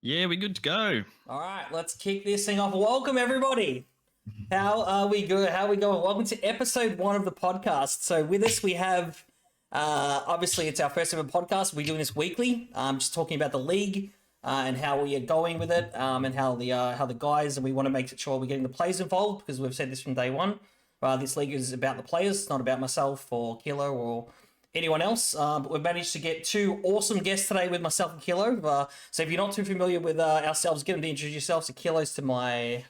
Yeah, we're good to go. All right, let's kick this thing off. Welcome, everybody. How are we good? How are we going? Welcome to episode 1 of the podcast. So with us, we have, obviously, it's our first ever podcast. We're doing this weekly, just talking about the league and how we are going with it, and how the guys, and we want to make sure we're getting the players involved, because we've said this from day one. This league is about the players, it's not about myself or Kilo or anyone else. But we've managed to get 2 awesome guests today with myself and Kilo. So if you're not too familiar with ourselves, get them to introduce yourselves. So Kilo's to my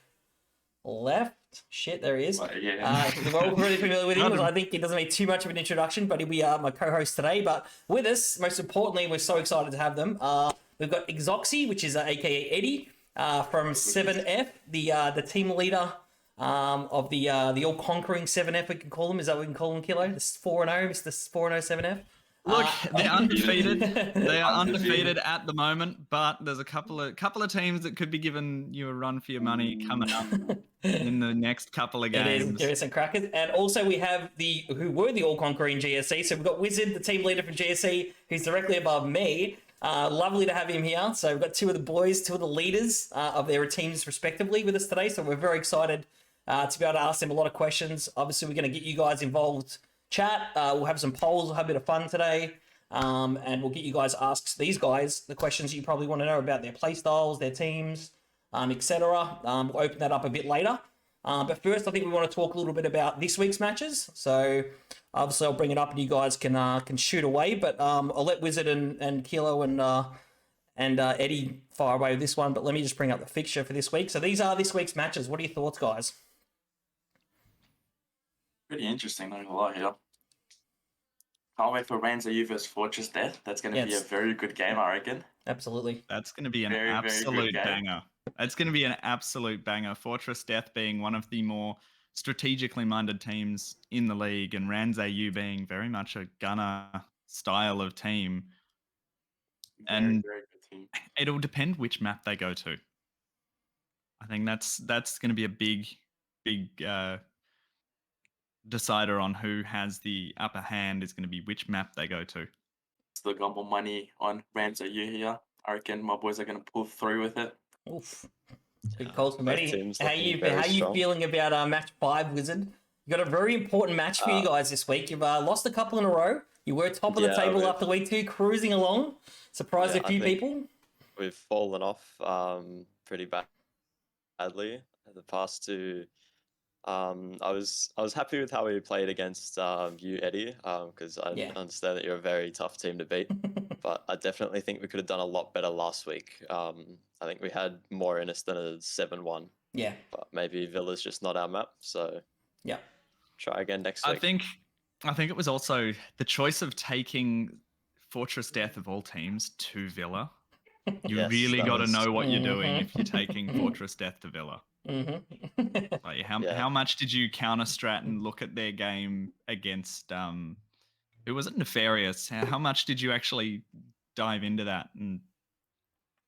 left. Shit, there he is. Yeah. We're all pretty familiar with him. I think he doesn't need too much of an introduction, but he'll be my co-host today. But with us, most importantly, we're so excited to have them. We've got Exoxxii, which is aka Eddie from 7F, the team leader of the all-conquering 7F, we can call them. Is that what we can call them, Kilo? This 4-0, Mr. 4-0 7F. Look, they're undefeated. They are undefeated at the moment, but there's a couple of teams that could be giving you a run for your money coming up in the next couple of games. There is some crackers. And also we have who were the all-conquering GSC. So we've got Wizard, the team leader for GSC, who's directly above me. Lovely to have him here. So we've got 2 of the boys, 2 of the leaders of their teams respectively with us today. So we're very excited to be able to ask them a lot of questions. Obviously, we're going to get you guys involved. Chat. We'll have some polls. We'll have a bit of fun today. And we'll get you guys ask these guys the questions you probably want to know about their play styles, their teams, etc. We'll open that up a bit later. But first, I think we want to talk a little bit about this week's matches. So obviously, I'll bring it up and you guys can shoot away. But I'll let Wizard and Kilo and Eddie fire away with this one. But let me just bring up the fixture for this week. So these are this week's matches. What are your thoughts, guys? Pretty interesting, not gonna lie here. Can't wait for Ranza versus Fortress Death. That's going to be a very good game, I reckon. Absolutely. That's going to be an Very, very absolute good game. banger. That's going to be an absolute banger. Fortress Death being one of the more strategically minded teams in the league, and Ranza being very much a gunner style of team. Very good team. It'll depend which map they go to. I think that's going to be a big decider on who has the upper hand is going to be which map they go to. Still got more money on Ranza here. I reckon my boys are going to pull through with it. Oof. Big calls from Eddie. How you feeling about match 5, Wizard? You got a very important match for you guys this week. You've lost a couple in a row. You were top of the table after week 2, cruising along. Surprised a few people. We've fallen off pretty badly the past 2. I was happy with how we played against you, Eddie, because I understand that you're a very tough team to beat. But I definitely think we could have done a lot better last week. I think we had more in us than a 7-1. Yeah. But maybe Villa's just not our map, so yeah. Try again next week. I think it was also the choice of taking Fortress Death of all teams to Villa. You really got to know what you're doing if you're taking Fortress Death to Villa. Like how much did you counter strat and look at their game against who was it, Nefarious? How much did you actually dive into that and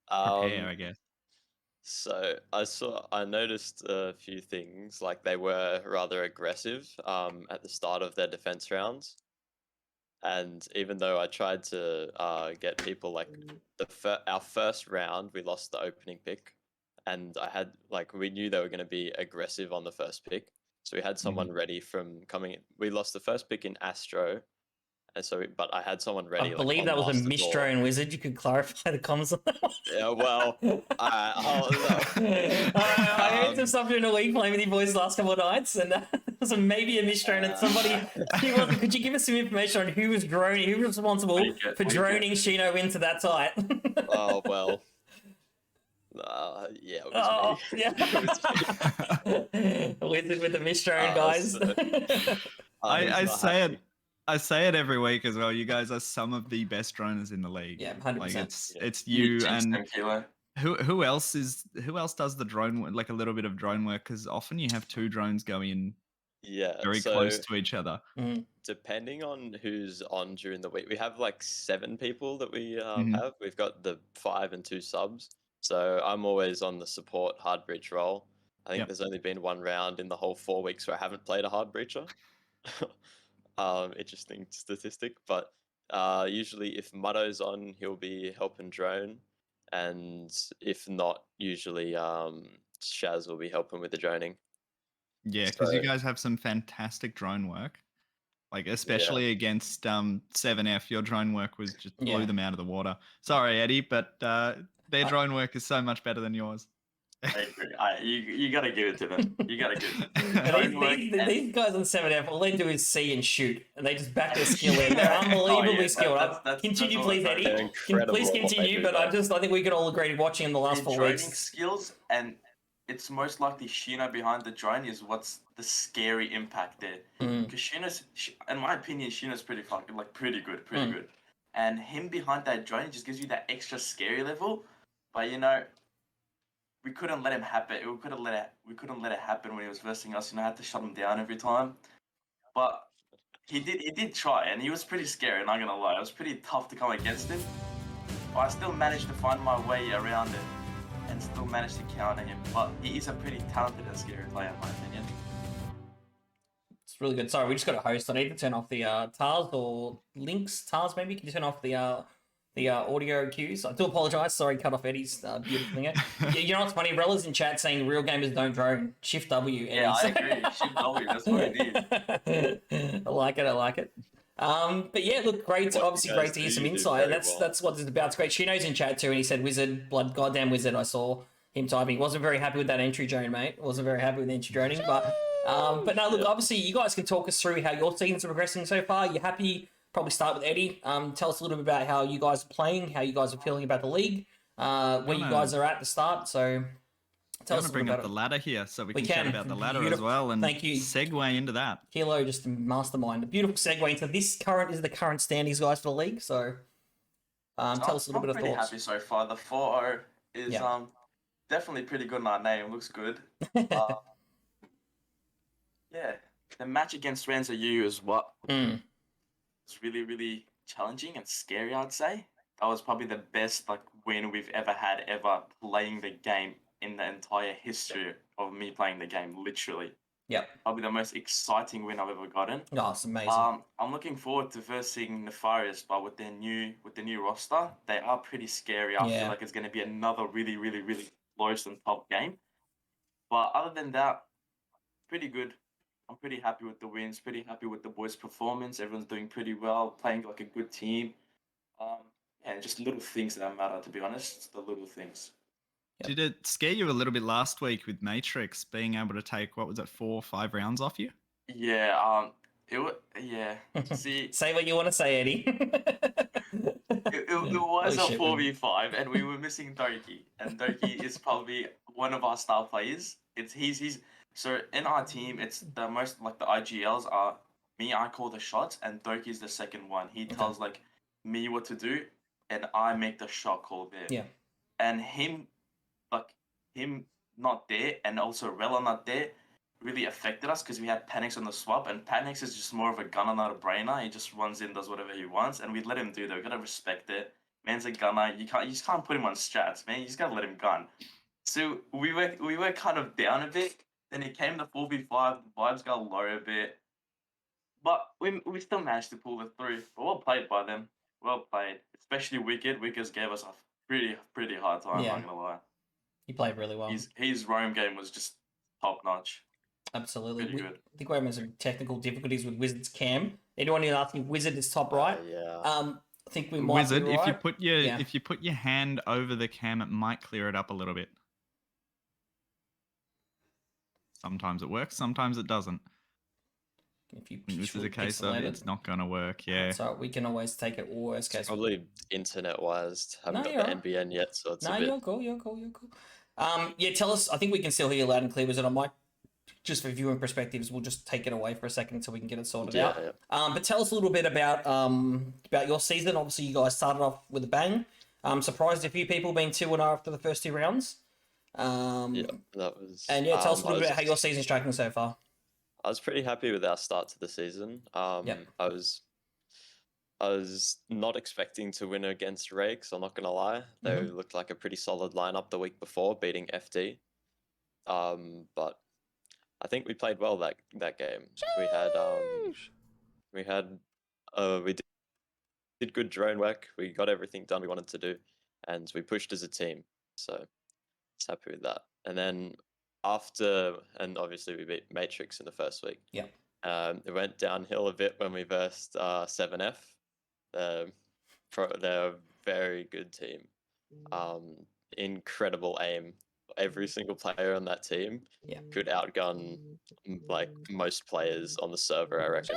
prepare, I guess? So I noticed a few things, like they were rather aggressive at the start of their defense rounds. And even though I tried to get people like our first round, we lost the opening pick. And I had we knew they were going to be aggressive on the first pick, so we had someone ready from coming in. We lost the first pick in Astro, and but I had someone ready. I believe that was a Mistro and Wizard. You could clarify the comms on that one. Yeah, well, I heard some stuff during the week playing with you boys the last couple of nights, and it was maybe a Mistro, and somebody. Could you give us some information on who was droning, who was responsible for droning Shino into that site? Oh well. Yeah, it was me. Yeah. with the Mistro guys. I say it every week as well. You guys are some of the best droners in the league. Yeah, 100%. It's you and who else does the drone, like a little bit of drone work, because often you have 2 drones going very close to each other. Depending on who's on during the week, we have 7 people that we have. We've got the 5 and 2 subs. So I'm always on the support hard breach role. I think there's only been 1 round in the whole 4 weeks where I haven't played a hard breacher. Interesting statistic, but usually if Muddo's on, he'll be helping drone. and if not, usually Shaz will be helping with the droning. Yeah, because So- you guys have some fantastic drone work. Like, Yeah. especially against 7F, your drone work was just blew Yeah. them out of the water. Sorry, Eddie, but their drone work is so much better than yours. I agree. You gotta give it to them. You gotta give it to them. And Drone work these guys on 7F, all they do is see and shoot, and they just back their skill in. They're unbelievably skilled. Continue, all please, I'm Eddie. saying. Please incredible at what they continue. do, But I though. think we can all agree watching in the last Their 4 droning weeks. skills, and it's most likely Shino behind the drone is what's the scary impact there. Because Shino's, in my opinion, Shino's pretty fucking pretty good. And him behind that drone just gives you that extra scary level. But you know, we couldn't let him happen. We couldn't let it happen when he was versing us. You know, I had to shut him down every time. But he did try, and he was pretty scary. Not gonna lie, it was pretty tough to come against him. But I still managed to find my way around it, and still managed to counter him. But he is a pretty talented and scary player, in my opinion. It's really good. Sorry, we just got a host. I need to turn off the TARS or links. TARS, maybe. Can you turn off the audio cues? I do apologise. Sorry, cut off Eddie's beautiful thing. You know what's funny? Rella's in chat saying real gamers don't drone. Shift W. Eddie. Yeah, I agree. Shift W. That's what it is. I like it. But yeah, look, great. Obviously, great to hear some insight. That's what it's about. It's great. Shino's in chat too, and he said, "Wizard, blood, goddamn wizard." I saw him typing. Wasn't very happy with that entry drone, mate. Wasn't very happy with the entry droning, but no, look. Obviously, you guys can talk us through how your seasons are progressing so far. You're happy? Probably start with Eddie. Tell us a little bit about how you guys are playing, how you guys are feeling about the league, where you guys are at the start. So. Tell us to bring up the ladder here so we can chat about the ladder as well and Thank you. segue into that. Kilo, just a mastermind. A beautiful segue into the current standings, guys, for the league. So, tell us a little bit of I'm pretty thoughts. happy so far. The 4-0 is definitely pretty good in our name. Looks good. Yeah, the match against Renza U is what it's really, really challenging and scary, I'd say. That was probably the best win we've ever had playing the game in the entire history of me playing the game, literally. Yep. Probably the most exciting win I've ever gotten. Oh, it's amazing. I'm looking forward to versing Nefarious, but with the new roster, they are pretty scary. I feel like it's going to be another really, really, really close and top game. But other than that, pretty good. I'm pretty happy with the wins, pretty happy with the boys' performance. Everyone's doing pretty well, playing like a good team. And just little things that matter, to be honest. It's the little things. Yep. Did it scare you a little bit last week with Matrix being able to take, 4 or 5 rounds off you? Yeah, it was, yeah. See, say what you want to say, Eddie. it was a 4v5, and we were missing Doki, and Doki is probably one of our star players. He's so in our team, it's the most the IGLs are me. I call the shots, and Doki's the second one. He tells me what to do, and I make the shot call there. Yeah, and him not there, and also Rella not there, really affected us because we had Panix on the swap, and Panix is just more of a gunner, not a brainer. He just runs in, does whatever he wants, and we let him do that. We gotta respect it. Man's a gunner. You just can't put him on strats, man. You just gotta let him gun. So we were kind of down a bit. Then it came to 4v5. The vibes got low a bit, but we still managed to pull it through. But well played by them. Well played, especially Wicked. Wicked gave us a pretty hard time. I'm not gonna lie. He played really well. His roam game was just top notch. Absolutely. Pretty good. I think we're having some technical difficulties with Wizard's cam. Anyone who's asking, Wizard is top right. Yeah. I think we might Wizard, be right. if you put your hand over the cam, it might clear it up a little bit. Sometimes it works, sometimes it doesn't. This is a case of it's not going to work, yeah. So we can always take it worst case. Probably internet-wise, haven't got the NBN yet, so it's a bit... You're cool. Yeah, tell us, I think we can still hear you loud and clear, Wizard. I might, just for viewing perspectives, we'll just take it away for a second so we can get it sorted out. Yeah. But tell us a little bit about your season. Obviously, you guys started off with a bang. Surprised a few people being 2-0 after the first 2 rounds. Yeah, that was... And yeah, tell us a little bit about how your season's tracking so far. I was pretty happy with our start to the season. I was not expecting to win against Rakes, I'm not going to lie. They looked like a pretty solid lineup the week before, beating FD. But I think we played well that game. We did good drone work. We got everything done we wanted to do. and we pushed as a team. So it's happy with that. And then and obviously we beat Matrix in the first week. Yeah. It went downhill a bit when we versed 7F. They're a very good team. Incredible aim. Every single player on that team could outgun like most players on the server, I reckon.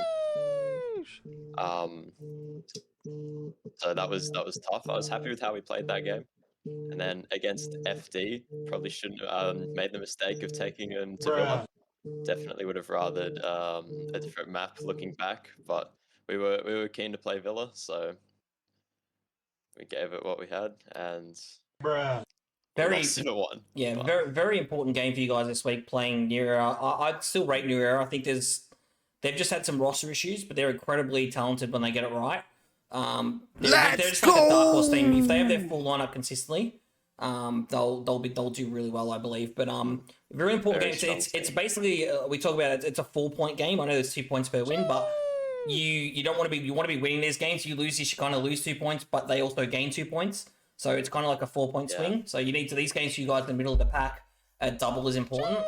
So that was tough. I was happy with how we played that game. And then against FD, probably shouldn't have made the mistake of taking them to Villa. Definitely would have rathered a different map looking back, but we were keen to play Villa, so we gave it what we had, and very lost in a one. Yeah, but... very important game for you guys this week playing New Era. I'd still rate New Era. I think they've just had some roster issues, but they're incredibly talented when they get it right. They're just like a dark horse team. If they have their full lineup consistently, they'll do really well, I believe. But very important game. It's basically we talk about it. It's a 4-point game. I know there's 2 points per win, but you don't want to be you want to be winning these games. You lose, you should kind of lose 2 points, but they also gain 2 points. So it's kind of like a 4-point swing. So you need to these games for you guys in the middle of the pack. A double is important.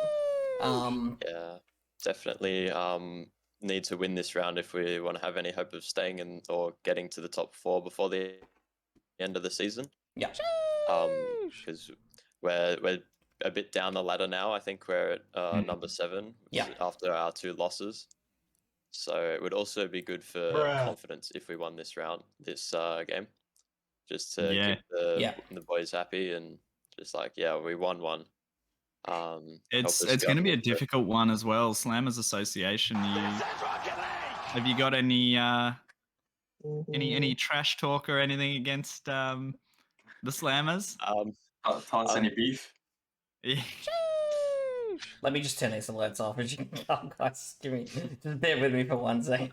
Yeah, definitely. Need to win this round if we want to have any hope of staying in or getting to the top 4 before the end of the season. Yeah. Because we're a bit down the ladder now. I think we're at number 7 after our 2 losses. So it would also be good for confidence if we won this game. Just to keep the boys happy and just like, we won one. It's going to be a difficult one as well. Slammers Association. Have you got any trash talk or anything against the Slammers? Any beef? Yeah. Let me just turn these alerts off. As you can come, guys. Just bear with me for 1 second.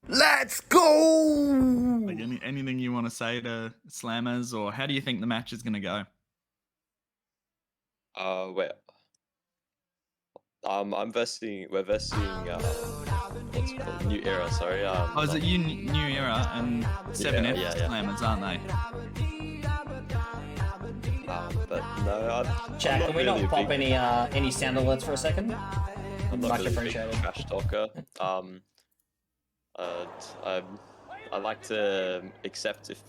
Let's go! Like anything you want to say to Slammers, or how do you think the match is going to go? We're versing what's it called? New Era, sorry. Is it New Era and 7F Slammers, aren't they? But no, Jack, can we not pop any sound alerts for a second? I'm not really a big trash talker. I like to accept if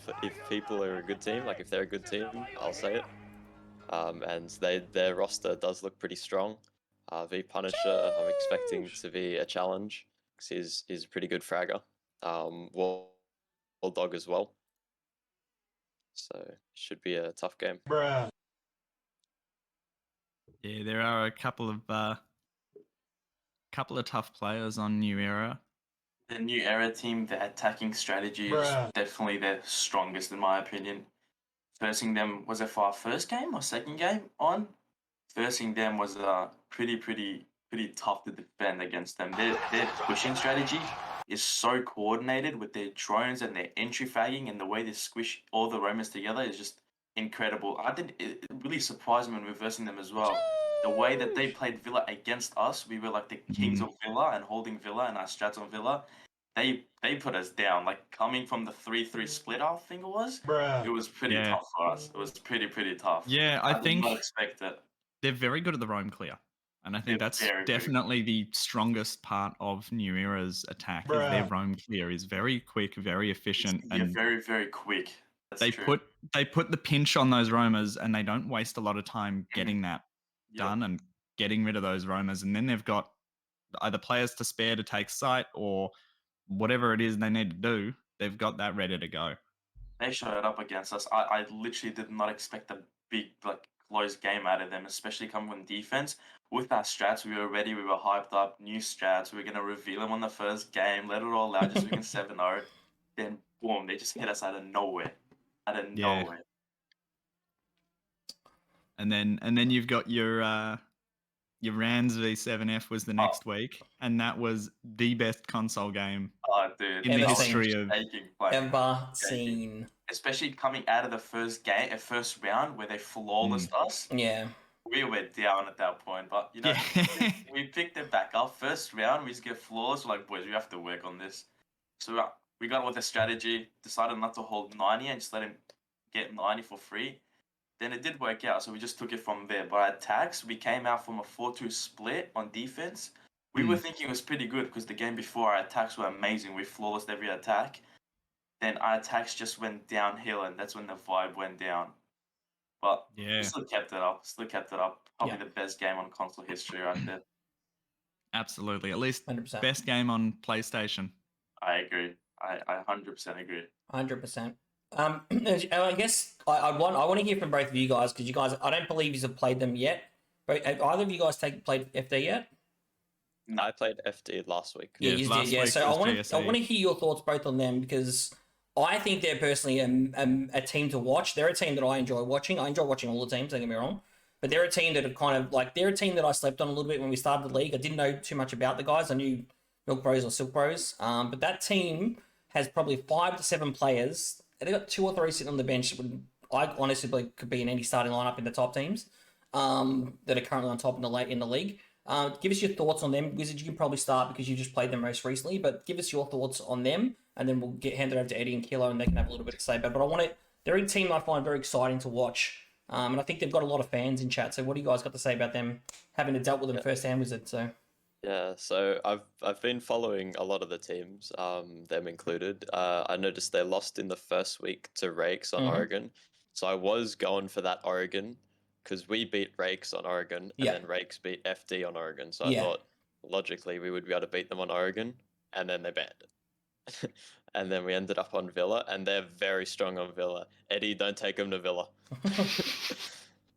people are a good team, like if they're a good team, I'll say it. And their roster does look pretty strong. V Punisher, I'm expecting to be a challenge because he's a pretty good fragger. Wall Dog as well. So should be a tough game. Yeah, there are a couple of tough players on New Era. The New Era team, their attacking strategy is definitely their strongest in my opinion. Versing them, was it for our first game or second game on? Versing them was pretty tough to defend against them. Their pushing strategy is so coordinated with their drones and their entry fragging, and the way they squish all the roamers together is just incredible. It really surprised me when we were versing them as well. The way that they played Villa against us, we were like the kings of Villa and holding Villa and our strats on Villa. They put us down. Like coming from the 3-3 split, I think it was. It was pretty tough for us. It was pretty tough. Yeah, I think did not expect it. They're very good at the roam clear. And I think that's definitely the strongest part of New Era's attack. Is their roam clear is very quick, very efficient, and very quick. They put the pinch on those roamers, and they don't waste a lot of time getting that done and getting rid of those roamers. And then they've got either players to spare to take site or whatever it is they need to do. They've got that ready to go. They showed up against us. I literally did not expect a big close game out of them, especially coming from defense. With our strats, we were ready. We were hyped up. New strats. We were gonna reveal them on the first game. Let it all out. Just so we can 7-0. Then boom, they just hit us out of nowhere. Nowhere. And then you've got your Rans v7F was the next week, and that was the best console game in the history of ever seen. Especially coming out of the first round where they flawless us. Yeah. We were down at that point, but we picked it back up. First round, we just get flawless. We're like, boys, we have to work on this. So we got with a strategy, decided not to hold 90 and just let him get 90 for free. Then it did work out, so we just took it from there. But our attacks, we came out from a 4-2 split on defense. We were thinking it was pretty good because the game before our attacks were amazing. We flawless every attack. Then our attacks just went downhill, and that's when the vibe went down. But we still kept it up. Probably the best game on console history right there. Absolutely. At least 100%. best game on PlayStation. I agree. I 100% agree. 100%. I guess I want to hear from both of you guys, because you guys, I don't believe you have played them yet. But have either of you guys played FD yet? No, I played FD last week. Yeah, you did. Yeah, so I want to hear your thoughts both on them, because I think they're personally a team to watch. They're a team that I enjoy watching. I enjoy watching all the teams, don't get me wrong. But they're a team that are kind of like, they're a team that I slept on a little bit when we started the league. I didn't know too much about the guys. I knew Milk Bros or Silk Bros. But that team has probably 5 to 7 players. They've got 2 or 3 sitting on the bench that I honestly believe could be in any starting lineup in the top teams that are currently on top in the league. Give us your thoughts on them. Wizard, you can probably start because you just played them most recently, but give us your thoughts on them, and then we'll hand it over to Eddie and Kilo, and they can have a little bit to say about it. But they're a team I find very exciting to watch, and I think they've got a lot of fans in chat. So what do you guys got to say about them, having to dealt with them firsthand, Wizard? So yeah, so I've been following a lot of the teams, them included. I noticed they lost in the first week to Rakes on Oregon, so I was going for that Oregon, because we beat Rakes on Oregon, and then Rakes beat FD on Oregon. So I thought, logically, we would be able to beat them on Oregon, and then they banned it. And then we ended up on Villa, and they're very strong on Villa. Eddie, don't take them to Villa.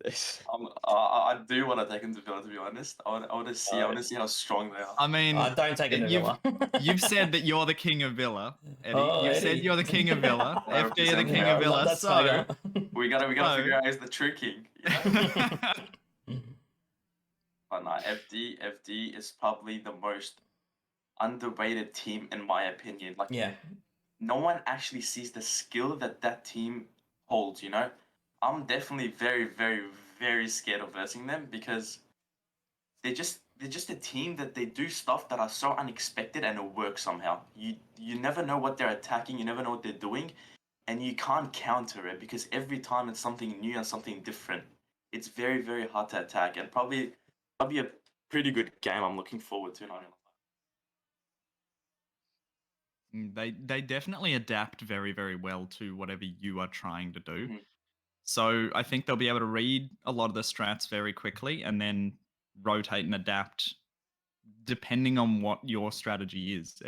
I do want to take them to Villa, to be honest. I want to see how strong they are. I mean, don't take them to Villa. You've said that you're the king of Villa, Eddie. You've said you're the king of Villa. FD are the king of Villa. That's so we gotta figure out who's the true king. You know? But no, FD is probably the most underrated team in my opinion. Like, no one actually sees the skill that team holds. You know, I'm definitely very, very, very scared of versing them, because they're just a team that they do stuff that are so unexpected and it works somehow. You never know what they're attacking, you never know what they're doing, and you can't counter it, because every time it's something new and something different. It's very, very hard to attack, and probably a pretty good game I'm looking forward to. They definitely adapt very, very well to whatever you are trying to do. So I think they'll be able to read a lot of the strats very quickly and then rotate and adapt depending on what your strategy is.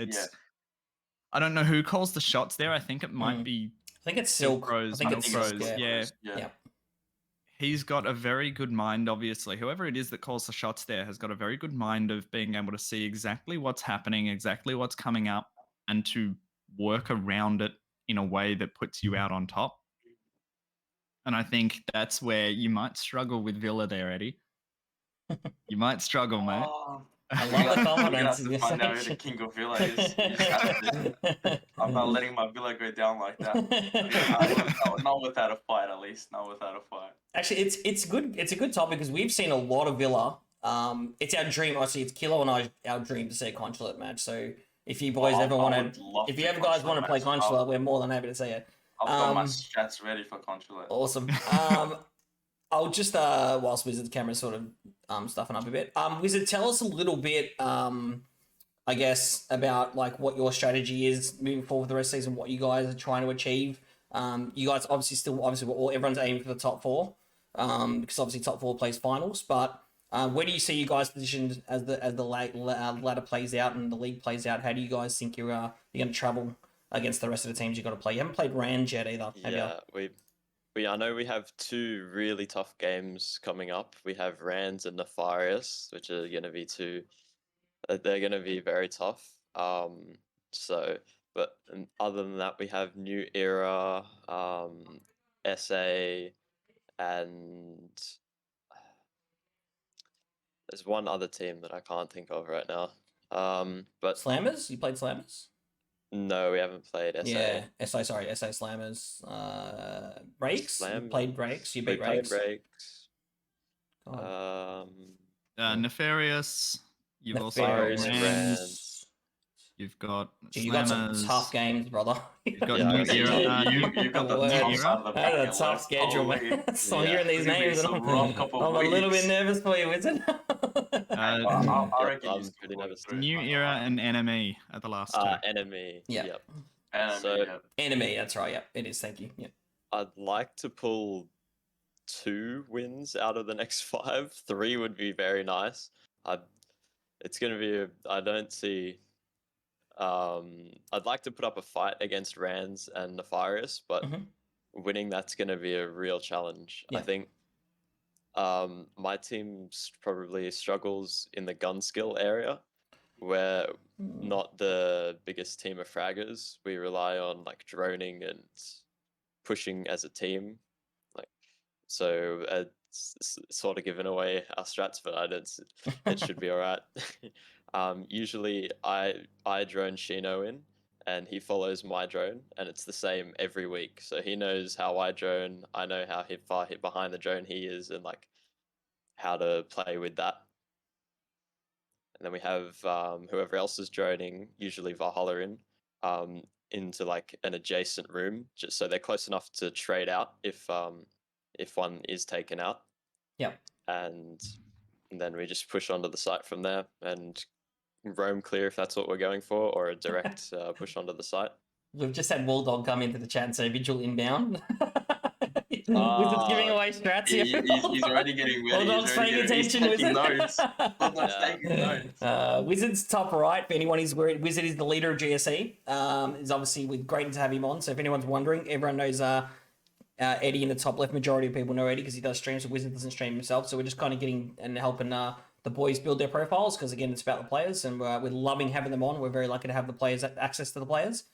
I don't know who calls the shots there. I think it might be. I think it's Silk. Bros, I think it's Silk. Yeah. He's got a very good mind, obviously. Whoever it is that calls the shots there has got a very good mind of being able to see exactly what's happening, exactly what's coming up, and to work around it in a way that puts you out on top. And I think that's where you might struggle with Villa there, Eddie. You might struggle, mate. I love the confidence. I'm gonna have to find out who the king of Villa is. I'm not letting my Villa go down like that. Not without a fight, at least. Not without a fight. Actually, it's good. It's a good topic, because we've seen a lot of Villa. It's our dream. Obviously, it's Kilo and I, our dream to see a consulate match. So if you boys ever want to, if you ever guys want to play consulate, we're more than happy to see it. I've got my strats ready for consulate. Awesome. I'll just whilst Wizard's camera's sort of stuffing up a bit. Wizard, tell us a little bit, I guess, about like what your strategy is moving forward for the rest of the season, what you guys are trying to achieve. You guys everyone's aiming for the top 4, because obviously top 4 plays finals. But where do you see you guys positioned as the ladder plays out and the league plays out? How do you guys think you're going to travel against the rest of the teams you've got to play? You haven't played Rand yet either, have you? I know we have 2 really tough games coming up. We have Rands and Nefarious, which are going to be they're going to be very tough. But other than that, we have New Era, SA, and there's one other team that I can't think of right now. But Slammers? You played Slammers? No, we haven't played SA. Yeah, SA Slammers. Rakes? You played Rakes? You beat Rakes? We played Rakes. Nefarious. You've also Nefarious, Rands. You've got You got some Slammers. tough games, brother. You've got Yeah, New I see. Era. You got the Word. tough side of the That's bracket. a tough schedule, Holy. man. So I'm Yeah. hearing these It's gonna be names, and some rough couple I'm a little bit weeks. nervous for you, Wizard. I Yep, reckon I'm you still pretty pull it nervous. through. New Era and Enemy are the last two. Enemy. Yeah. Yep. Enemy, So- yeah. Enemy, that's right. Yeah, it is. Thank you. Yeah. I'd like to pull 2 wins out of the next 5. 3 would be very nice. It's gonna be. I don't see. I'd like to put up a fight against Rands and Nefarious, but Mhm. winning that's gonna be a real challenge. I Yeah. think. My team probably struggles in the gun skill area, where not the biggest team of fraggers. We rely on like droning and pushing as a team, like so. It's sort of giving away our strats, but I don't. It should be all right. Usually I drone Shino in, and he follows my drone, and it's the same every week. So he knows how I drone. I know how far behind the drone he is, and like how to play with that. And then we have whoever else is droning, usually Valhalla into like an adjacent room, just so they're close enough to trade out if one is taken out. Yep. And then we just push onto the site from there and roam clear if that's what we're going for, or a direct push onto the site. We've just had Walldog come into the chat and say vigil inbound. Wizard's giving away strats here. He's already getting ready. Walldog's paying attention. He's taking Wizard. notes. Walldog's Yeah. taking notes. Wizard's top right. For anyone who's worried, Wizard is the leader of GSE. Is obviously with great to have him on. So if anyone's wondering, everyone knows Eddie in the top left. Majority of people know Eddie because he does streams. So Wizard doesn't stream himself. So we're just kind of getting and helping the boys build their profiles because again, it's about the players, and we're loving having them on. We're very lucky to have the players access to the players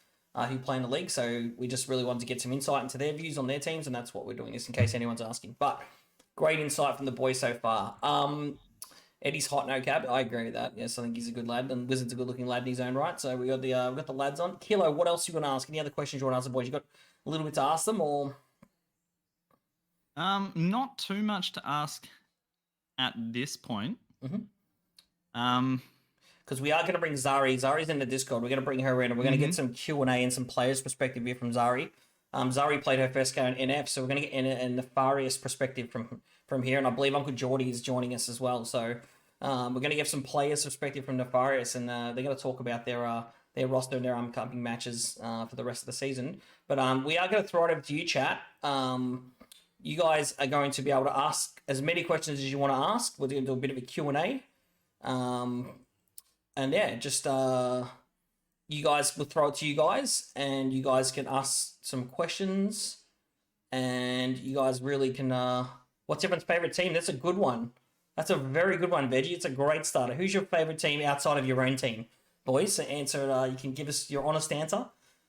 who play in the league. So we just really wanted to get some insight into their views on their teams, and that's what we're doing. Just in case anyone's asking, but great insight from the boys so far. Eddie's hot, no cap. I agree with that. Yes, I think he's a good lad, and Wizard's a good-looking lad in his own right. So we got the lads on. Kilo, what else you want to ask? Any other questions you want to ask the boys? You got a little bit to ask them, or not too much to ask at this point. because we are going to bring Zari. Zari's in the Discord. We're going to bring her in, and we're going to get some Q&A and some players' perspective here from Zari. Zari played her first game in NF, so we're going to get a nefarious perspective from here, and I believe Uncle Geordie is joining us as well. So we're going to get some players' perspective from Nefarious, and they're going to talk about their roster and their upcoming matches for the rest of the season. But we are going to throw it over to you, chat. You guys are going to be able to ask as many questions as you want to ask. We're going to do a bit of a Q&A. And yeah, just you guys, we'll throw it to you guys, and you guys can ask some questions, and you guys really can. What's everyone's favorite team? That's a good one. That's a very good one, Veggie. It's a great starter. Who's your favorite team outside of your own team, boys? So answer. You can give us your honest answer.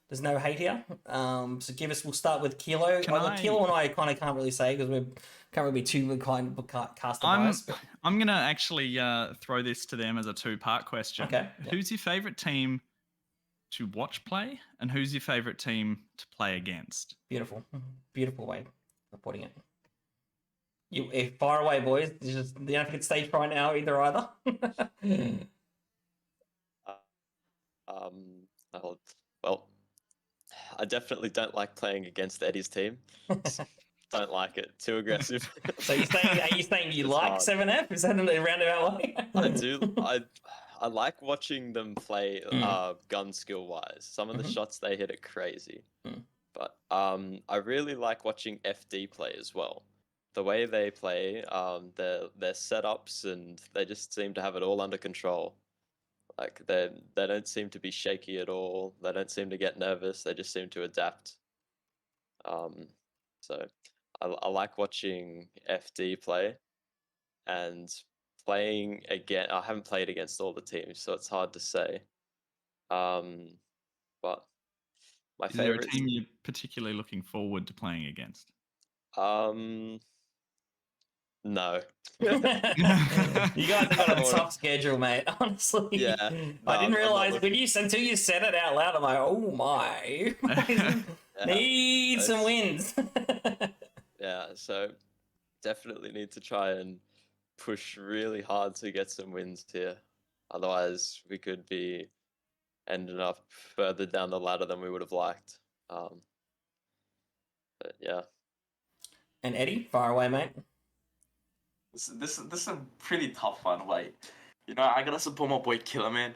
There's no hate here. So give us. We'll start with Kilo. Kilo and I kind of can't really say because we can't really be too kind of cast bias. I'm gonna actually throw this to them as a 2-part question. Okay. Who's your favorite team to watch play, and who's your favorite team to play against? Beautiful, beautiful way of putting it. You far away, boys. You just you don't have to get stage right now either. Well, I definitely don't like playing against Eddie's team. Don't like it. Too aggressive. So are you saying you like hard. 7F? Is that in a roundabout way? I do. I like watching them play gun skill wise. Some of the shots they hit are crazy. But I really like watching FD play as well. The way they play, their setups, and they just seem to have it all under control. Like they don't seem to be shaky at all. They don't seem to get nervous. They just seem to adapt. So I like watching FD play, and playing again. I haven't played against all the teams, so it's hard to say. But my Is there a favorite team you're particularly looking forward to playing against? No. You guys have got a tough schedule, mate. Honestly, Yeah. I didn't I'm not realize looking- until you said it out loud. I'm like, oh my, need some wins. Yeah, so definitely need to try and push really hard to get some wins here. Otherwise, we could be ended up further down the ladder than we would have liked. But yeah. And Eddie, far away, mate. This is a pretty tough one. Like, you know, I gotta support my boy Killerman.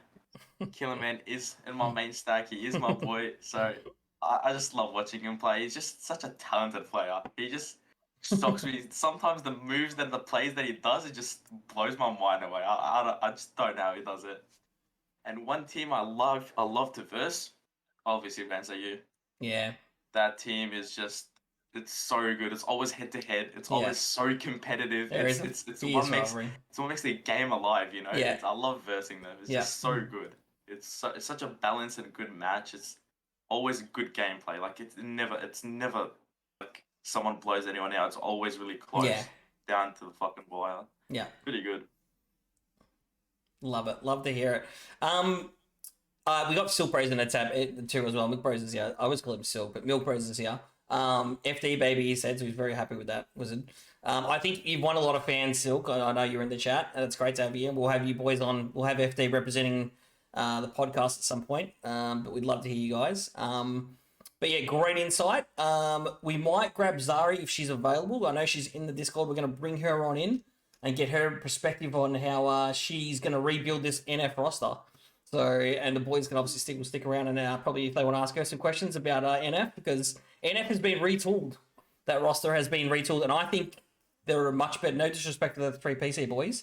Killerman is in my main stack. He is my boy. So I just love watching him play. He's just such a talented player. He just shocks me. Sometimes the moves and the plays that he does, it just blows my mind away. I just don't know how he does it. And one team I love to verse, obviously Vans you. Yeah. That team is just, it's so good. It's always head to head. It's always so competitive. It's what makes the game alive, you know? Yeah. I love versing them. It's just so good. It's such a balanced and good match. It's always good gameplay. Like it's never like someone blows anyone out. It's always really close down to the fucking wire. Yeah. Pretty good. Love it. Love to hear it. We got Silk Bros in the tab too as well. Milk Bros is here. I always call him Silk, but Milk Bros is here. FD baby, he said, so he's very happy with that, Wizard. I think you've won a lot of fans, Silk. I know you're in the chat, and it's great to have you. We'll have you boys on. We'll have FD representing the podcast at some point, but we'd love to hear you guys. But yeah, great insight. We might grab Zari if she's available. I know she's in the Discord. We're going to bring her on in and get her perspective on how she's going to rebuild this NF roster. So, and the boys can obviously stick around and probably if they want to ask her some questions about NF, because NF has been retooled. That roster has been retooled, and I think they're a much better, no disrespect to the 3 PC boys,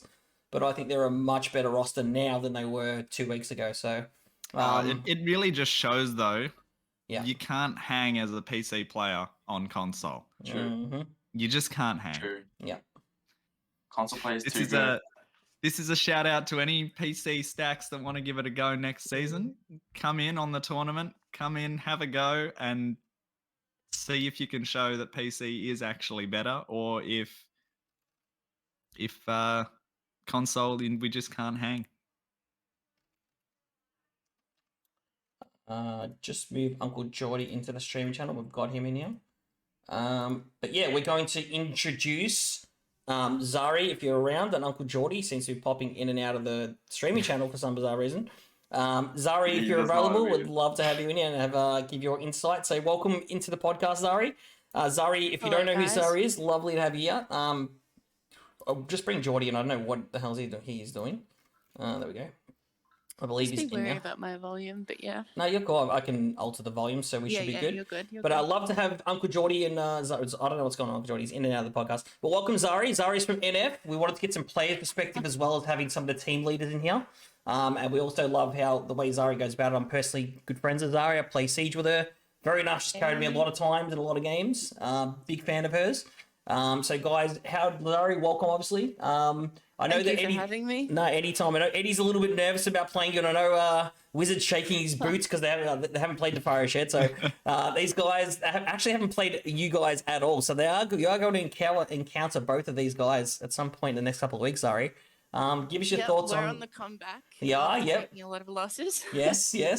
but I think they're a much better roster now than they were 2 weeks ago. So, it really just shows, though, you can't hang as a PC player on console. True. Mm-hmm. You just can't hang. True. Yeah. Console players too good. This is a shout out to any PC stacks that want to give it a go next season. Come in on the tournament, come in, have a go, and see if you can show that PC is actually better, or if console we just can't hang. Just move Uncle Geordie into the streaming channel. We've got him in here. But yeah, we're going to introduce Zari, if you're around, and Uncle Geordie seems to be popping in and out of the streaming channel for some bizarre reason. Zari, if you're available, would love to have you in here and have give your insight. So welcome into the podcast, Zari. Zari, if you don't know who Zari is, lovely to have you here. I'll just bring Geordie in. I don't know what the hell he is doing. There we go. I believe he's in worry now. about my volume, but yeah. No, you're cool. I can alter the volume, so we should be good. You're good. But I'd love to have Uncle Geordie and Zari. I don't know what's going on, Uncle Geordie's in and out of the podcast. But welcome, Zari. Zari's from NF. We wanted to get some player perspective as well as having some of the team leaders in here. And we also love how the way Zari goes about it. I'm personally good friends with Zari. I play Siege with her. Very nice. She's carried me a lot of times in a lot of games. Big fan of hers. So guys, Zari, welcome, obviously. I know Thank that you Eddie. for having me. No, anytime. I know Eddie's a little bit nervous about playing it. I know Wizard's shaking his boots because they haven't played the Fire Shed. So these guys actually haven't played you guys at all. So you are going to encounter both of these guys at some point in the next couple of weeks. Sorry. Give us your thoughts on the comeback. Yeah, Taking a lot of losses. Yes. Yeah.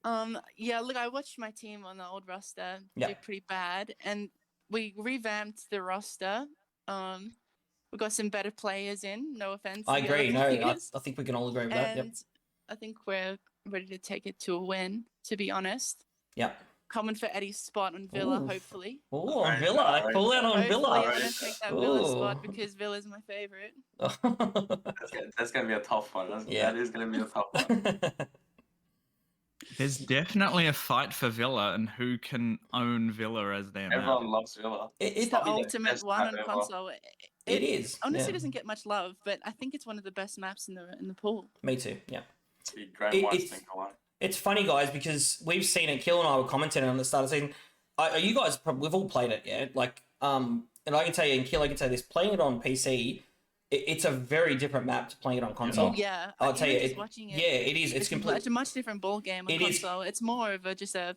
Look, I watched my team on the old roster do pretty bad, and we revamped the roster. We got some better players in. No offense. I agree. No, I think we can all agree with that. Yep. I think we're ready to take it to a win. To be honest. Yep. Coming for Eddie's spot on Villa, hopefully. Oh, on Villa! Pull out on Villa. I'm gonna take that Villa spot because Villa's my favorite. That's gonna be a tough one. That is gonna be a tough one. There's definitely a fight for Villa and who can own Villa as their Everyone loves Villa. It's the ultimate one on console. It is. Honestly, doesn't get much love, but I think it's one of the best maps in the pool. Me too. Yeah. It's funny, guys, because we've seen it. Kill and I were commenting on the start of the season. You guys, we've all played it, yeah. Like, and I can tell you, and Kill, I can tell you this: playing it on PC, it's a very different map to playing it on console. Yeah, I'll tell you. It is. It's completely. It's a much different ball game on console. It's more of just a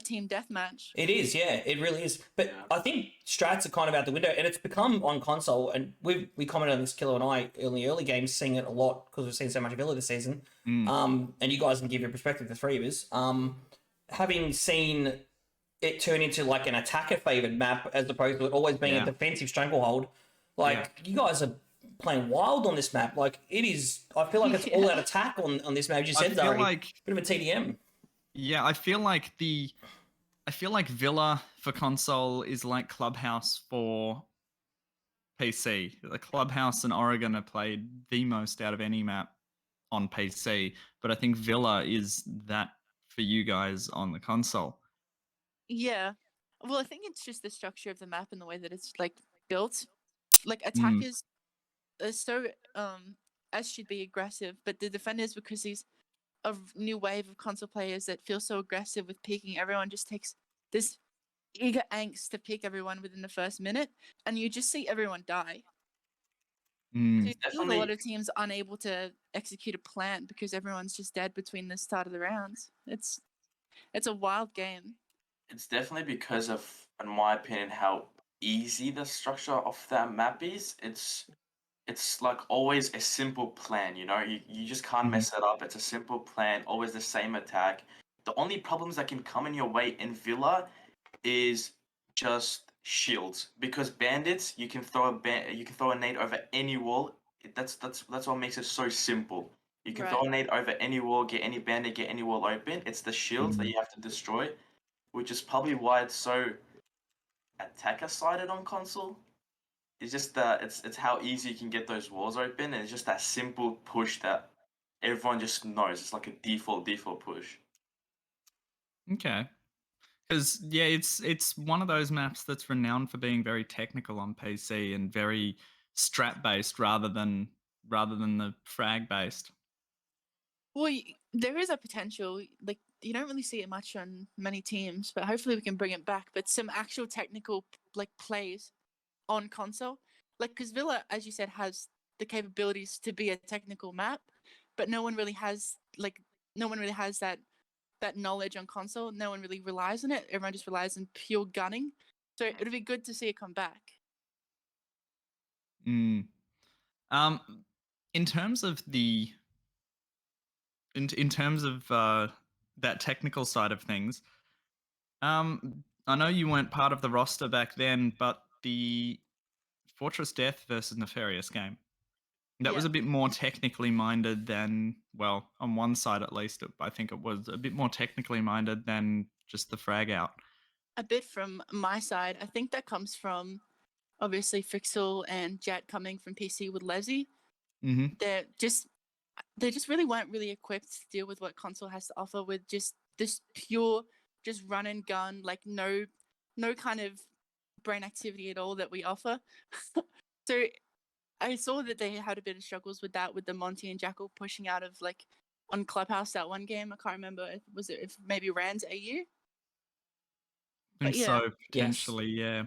team deathmatch. It is, yeah, it really is. But I think strats are kind of out the window, and it's become on console. And we commented on this, Killer and I, in the early games, seeing it a lot because we've seen so much Villa this season. And you guys can give your perspective, the three of us. Having seen it turn into like an attacker favored map as opposed to it always being a defensive stranglehold, you guys are playing wild on this map. Like, it is, I feel like it's all out attack on this map. As you said, Zari, bit of a TDM. Yeah, I feel like Villa for console is like Clubhouse for PC. The Clubhouse and Oregon are played the most out of any map on PC, but I think Villa is that for you guys on the console. Yeah. Well, I think it's just the structure of the map and the way that it's like built. Like attackers are so as should be aggressive, but the defenders, because these a new wave of console players that feel so aggressive with peeking, everyone just takes this eager angst to peek everyone within the first minute, and you just see everyone die. So you feel a lot of teams unable to execute a plan because everyone's just dead between the start of the rounds. It's a wild game. It's definitely because of, in my opinion, how easy the structure of that map is. It's like always a simple plan, you know? You just can't mess it up. It's a simple plan, always the same attack. The only problems that can come in your way in Villa is just shields, because bandits, you can throw a nade over any wall. That's what makes it so simple. You can throw a nade over any wall, get any bandit, get any wall open. It's the shields that you have to destroy, which is probably why it's so attacker sided on console. It's just that it's how easy you can get those walls open, and it's just that simple push that everyone just knows. It's like a default push. Okay. Because yeah, it's one of those maps that's renowned for being very technical on PC and very strat based rather than the frag based. Well, there is a potential. Like, you don't really see it much on many teams, but hopefully we can bring it back. But some actual technical like plays on console, like, because Villa, as you said, has the capabilities to be a technical map, but no one really has that knowledge on console. No one really relies on it. Everyone just relies on pure gunning. So it'd be good to see it come back. In terms of the in terms of that technical side of things, I know you weren't part of the roster back then, but the Fortress Death versus Nefarious game, that was a bit more technically minded than, well, on one side at least, I think it was a bit more technically minded than just the frag out. A bit from my side. I think that comes from obviously Fixel and Jet coming from PC with Leslie. They just really weren't really equipped to deal with what console has to offer with just this pure, just run and gun, like no kind of brain activity at all that we offer. So I saw that they had a bit of struggles with that, with the Monty and Jackal pushing out of like on Clubhouse that one game. I can't remember. Was it if maybe Rand's AU? I think so, potentially, yeah.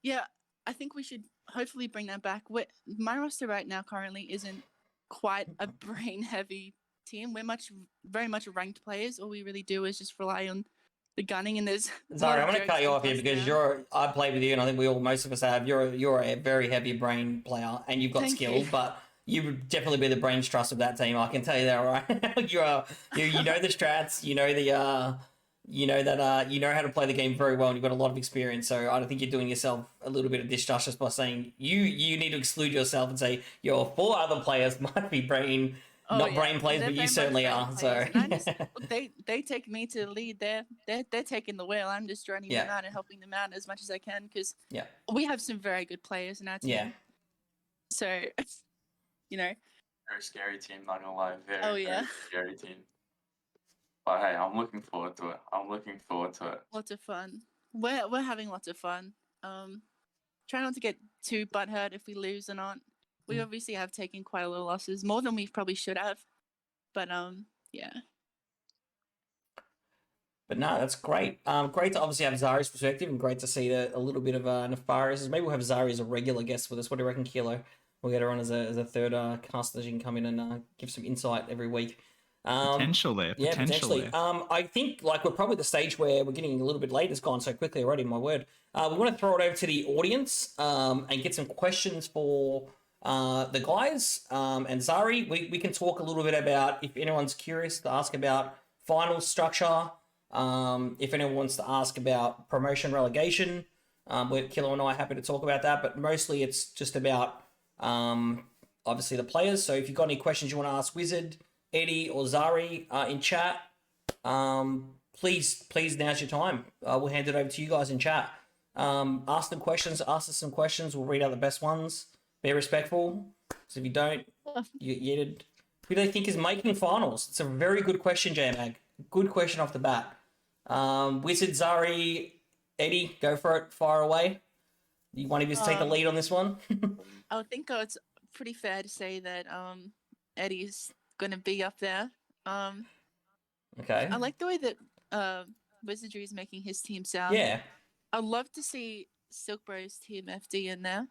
Yeah, I think we should hopefully bring that back. My roster right now currently isn't quite a brain-heavy team. We're very much ranked players. All we really do is just rely on the gunning, and there's. Sorry, I'm going to cut you off here because I played with you, and I think most of us have. You're a very heavy brain player, and you've got skill, but you would definitely be the brains trust of that team. I can tell you that, right? you know the strats, you know you know how to play the game very well, and you've got a lot of experience. So I think you're doing yourself a little bit of disjustice by saying you need to exclude yourself and say your 4 other players might be brain players, but you certainly are. So they take me to the lead. They're taking the wheel. I'm just joining them out and helping them out as much as I can, because we have some very good players in our team. Yeah. So, you know, very scary team. Not gonna lie, very scary team. But hey, I'm looking forward to it. Lots of fun. We're having lots of fun. Try not to get too butthurt if we lose or not. We obviously have taken quite a lot of losses, more than we probably should have. But yeah. But no, that's great. Great to obviously have Zari's perspective, and great to see a little bit of Nefarious. Maybe we'll have Zari as a regular guest with us. What do you reckon, Kilo? We'll get her on as a third caster. She can come in and give some insight every week. Potential there. Yeah, potentially. I think like we're probably at the stage where we're getting a little bit late. It's gone so quickly already, my word. We want to throw it over to the audience and get some questions for the guys. And Zari, we can talk a little bit about, if anyone's curious to ask about final structure, if anyone wants to ask about promotion relegation, Kilo and I are happy to talk about that, but mostly it's just about obviously the players. So if you've got any questions you want to ask Wizard, Eddie, or Zari in chat, please now's your time. We'll hand it over to you guys in chat. Ask us some questions. We'll read out the best ones. Be respectful. So if you don't, who do you think is making finals? It's a very good question, J-Mag. Good question off the bat. Wizard, Zari, Eddie, go for it. Fire away. You want to take the lead on this one? I think it's pretty fair to say that Eddie's going to be up there. Okay. I like the way that Wizardry is making his team sound. Yeah. I'd love to see Silk Bros Team FD in there,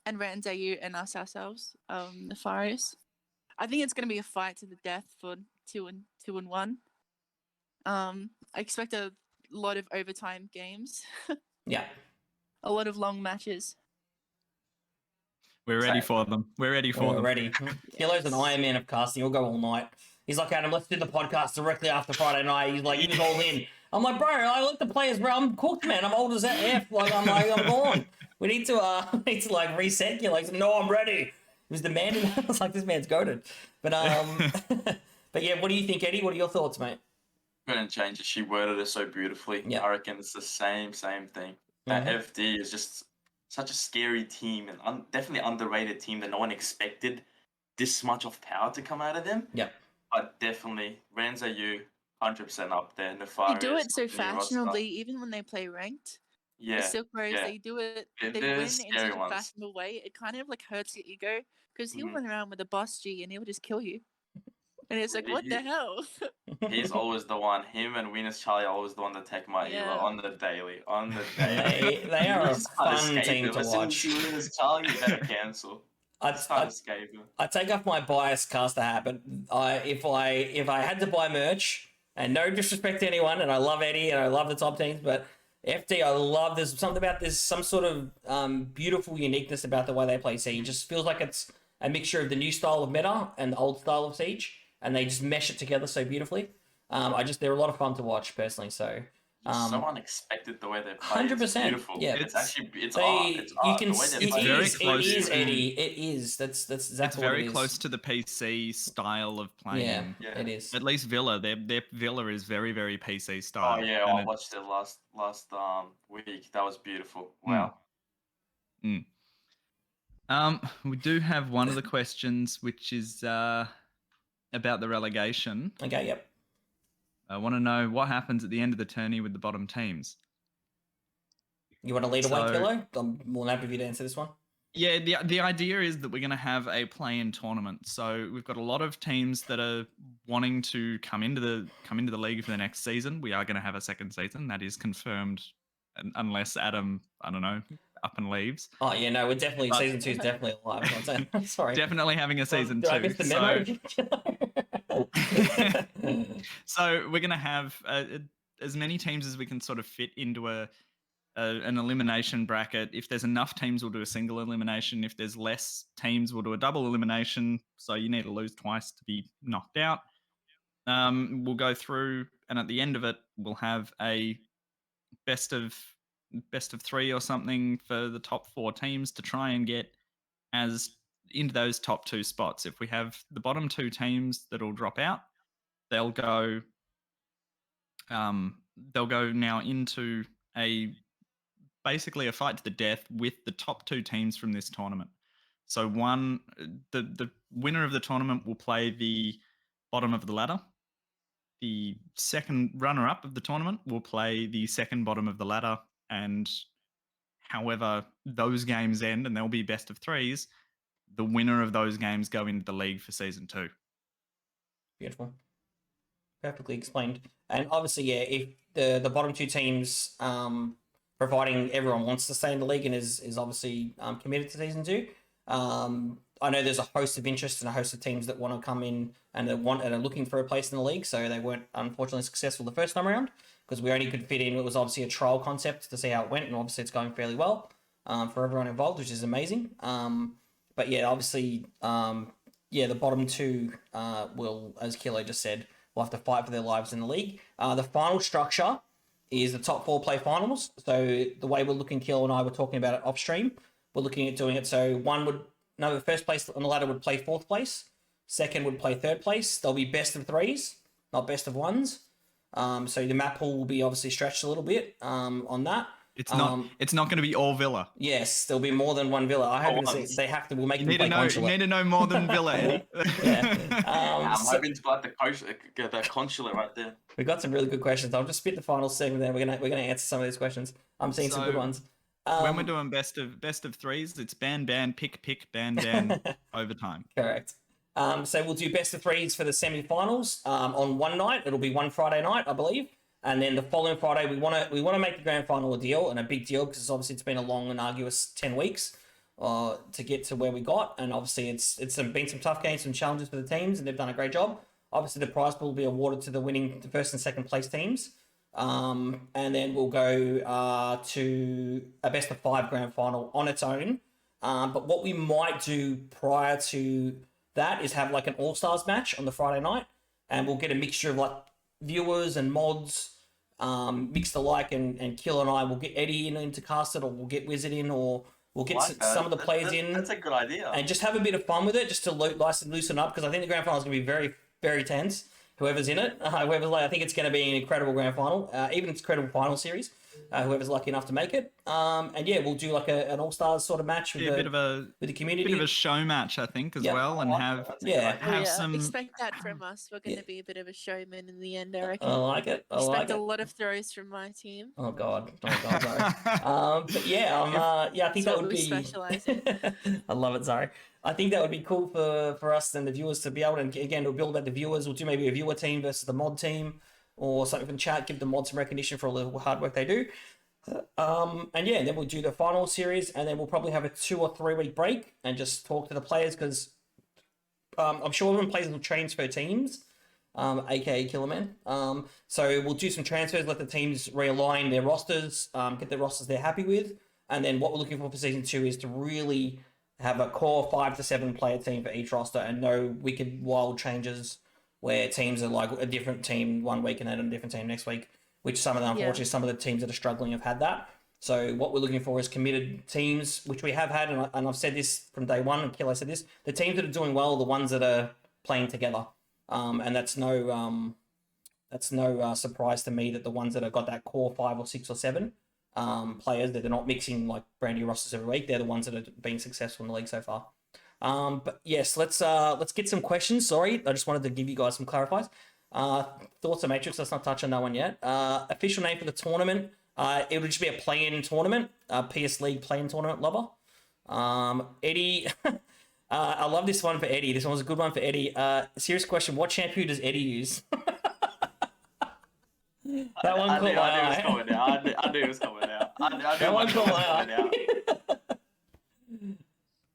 and Ranzayu and us ourselves, Nefarious. I think it's going to be a fight to the death for 2 and 1. I expect a lot of overtime games. Yeah. A lot of long matches. We're ready for them. We're ready for them. We're ready. Kilo's an Iron Man of casting. He'll go all night. He's like, Adam, let's do the podcast directly after Friday night. He's like, he was all in. I'm like, bro, I let the players, bro. I'm cooked, man. I'm old as that F. I'm gone. We need to like reset. You're like, no, I'm ready. He was demanding. I was like, this man's goated. But but yeah, what do you think, Eddie? What are your thoughts, mate? Couldn't change it. She worded it so beautifully. Yeah. I reckon it's the same thing. That FD is just such a scary team and definitely underrated team that no one expected this much of power to come out of them. Yeah. But definitely, Ranzayu, 100% up there. Nefarious, They do it so New Roster. fashionably, even when they play ranked. Yeah. The Silk Bros, yeah. they do it. They're They the win in scary such a ones. fashionable way. It kind of like hurts your ego because he'll Mhm. run around with a boss G and he'll just kill you. And it's like, what the hell? He's always the one. Him and Venus Charlie are always the one that take my Yeah. Ela on the daily. They are a Just can't fun escape team him. to As soon as watch. you see Venus Charlie, you better cancel. Just can't escape him. I take off my bias caster hat, but if I had to buy merch, and no disrespect to anyone, and I love Eddie and I love the top teams, but FD, I love there's something about there's some sort of beautiful uniqueness about the way they play Siege. It just feels like it's a mixture of the new style of meta and the old style of Siege, and they just mesh it together so beautifully. They're a lot of fun to watch personally. So So unexpected the way they play. 100%. It's beautiful. Yeah. It's actually it's they, art. It's art. you can The way they it play very is close it is to- Eddie. It is. That's exactly It's what very it is. close to the PC style of playing. Yeah. It is. At least Villa, their Villa is very, very PC Oh style. yeah, And I watched it last week. That was beautiful. Wow. we do have one of the questions, which is about the relegation. Okay. Yep. I want to know what happens at the end of the tourney with the bottom teams. You want to lead away, So- Kilo? I'm more than happy for you to answer this one. Yeah, the idea is that we're going to have a play-in tournament. So we've got a lot of teams that are wanting to come into the league for the next season. We are going to have a second season. That is confirmed, unless Adam, I don't know, up and leaves. Oh yeah, no, we're definitely But- season 2 is definitely alive. Sorry. Definitely having a season Did I 2. miss the memo? So we're going to have as many teams as we can sort of fit into an elimination bracket. If there's enough teams, we'll do a single elimination. If there's less teams, we'll do a double elimination. So you need to lose twice to be knocked out. We'll go through, and at the end of it, we'll have a best of 3 or something for the top 4 teams to try and get as into those top 2 spots. If we have the bottom 2 teams that'll drop out, they'll go now into basically a fight to the death with the top 2 teams from this tournament. So the winner of the tournament will play the bottom of the ladder. The second runner-up of the tournament will play the second bottom of the ladder, and however those games end, and there'll be best of 3s, the winner of those games go into the league for season 2. Beautiful. Perfectly explained. And obviously, yeah, if the bottom 2 teams, providing everyone wants to stay in the league and is obviously committed to season 2, I know there's a host of interest and a host of teams that want to come in and are looking for a place in the league. So they weren't unfortunately successful the first time around because we only could fit in. It was obviously a trial concept to see how it went, and obviously it's going fairly well for everyone involved, which is amazing. But yeah, obviously, the bottom 2 will, as Kilo just said, will have to fight for their lives in the league. The final structure is the top 4 play finals. So the way we're looking, Kill and I were talking about it off stream, we're looking at doing it. So the first place on the ladder would play 4th place. Second would play 3rd place. There'll be best of 3s, not best of 1s. So the map pool will be obviously stretched a little bit on that. It's not going to be all Villa. Yes, there'll be more than one Villa. I hope they have to. We'll make them play Consulate. You need to know more than Villa, Eddie. Yeah. I'm hoping to like the Consulate right there. We've got some really good questions. I'll just spit the final segment there. We're gonna answer some of these questions. I'm seeing some good ones. When we're doing best of 3s, it's ban, pick, ban overtime. Correct. So we'll do best of 3s for the semi-finals on one night. It'll be one Friday night, I believe. And then the following Friday, we want to make the grand final a deal, and a big deal, because obviously it's been a long and arduous 10 weeks to get to where we got. And obviously it's been some tough games, some challenges for the teams, and they've done a great job. Obviously the prize pool will be awarded to the winning first and second place teams. And then we'll go to a best of 5 grand final on its own. But what we might do prior to that is have like an all-stars match on the Friday night, and we'll get a mixture of like viewers and mods mixed alike, and Kill and I will get Eddie in to cast it, or we'll get Wizard in, or we'll get some of the players in. That's a good idea. And just have a bit of fun with it, just to loosen up, because I think the grand final is going to be very, very tense. Whoever's in it, I think it's going to be an incredible grand final, even it's incredible final series. Whoever's lucky enough to make it, and yeah, we'll do like an all-stars sort of match with the community, bit of a show match, I think, as well, and have some. Expect that from us. We're going to be a bit of a showman in the end, I reckon. I like it. Expect a lot of throws from my team. Oh God, no. But yeah, I think that would be. Specialize in. I love it, Zari. I think that would be cool for us and the viewers to be able to, and again, we'll build about the viewers. We'll do maybe a viewer team versus the mod team, or something from chat, give the mods some recognition for all the hard work they do. And yeah, then we'll do the final series, and then we'll probably have a 2 or 3 week break and just talk to the players, because I'm sure everyone plays will transfer teams, aka Killerman. So we'll do some transfers, let the teams realign their rosters, get the rosters they're happy with, and then what we're looking for season 2 is to really have a core 5 to 7 player team for each roster, and no wicked wild changes where teams are like a different team one week and then a different team next week, which unfortunately some of the teams that are struggling have had that. So what we're looking for is committed teams, which we have had, and I've said this from day one, and Kilo said this, the teams that are doing well are the ones that are playing together. And that's no surprise to me that the ones that have got that core 5 or 6 or 7 players, that they're not mixing like brand new rosters every week, they're the ones that are being successful in the league so far. But yes, let's get some questions. Sorry, I just wanted to give you guys some clarifies. Thoughts of Matrix, let's not touch on that one yet. Official name for the tournament, it would just be a play-in tournament, PS League play-in tournament, lover. Eddie, I love this one for Eddie. This one was a good one for Eddie. Serious question, what shampoo does Eddie use? That one caught my eye. I knew it was coming out. That one caught my eye.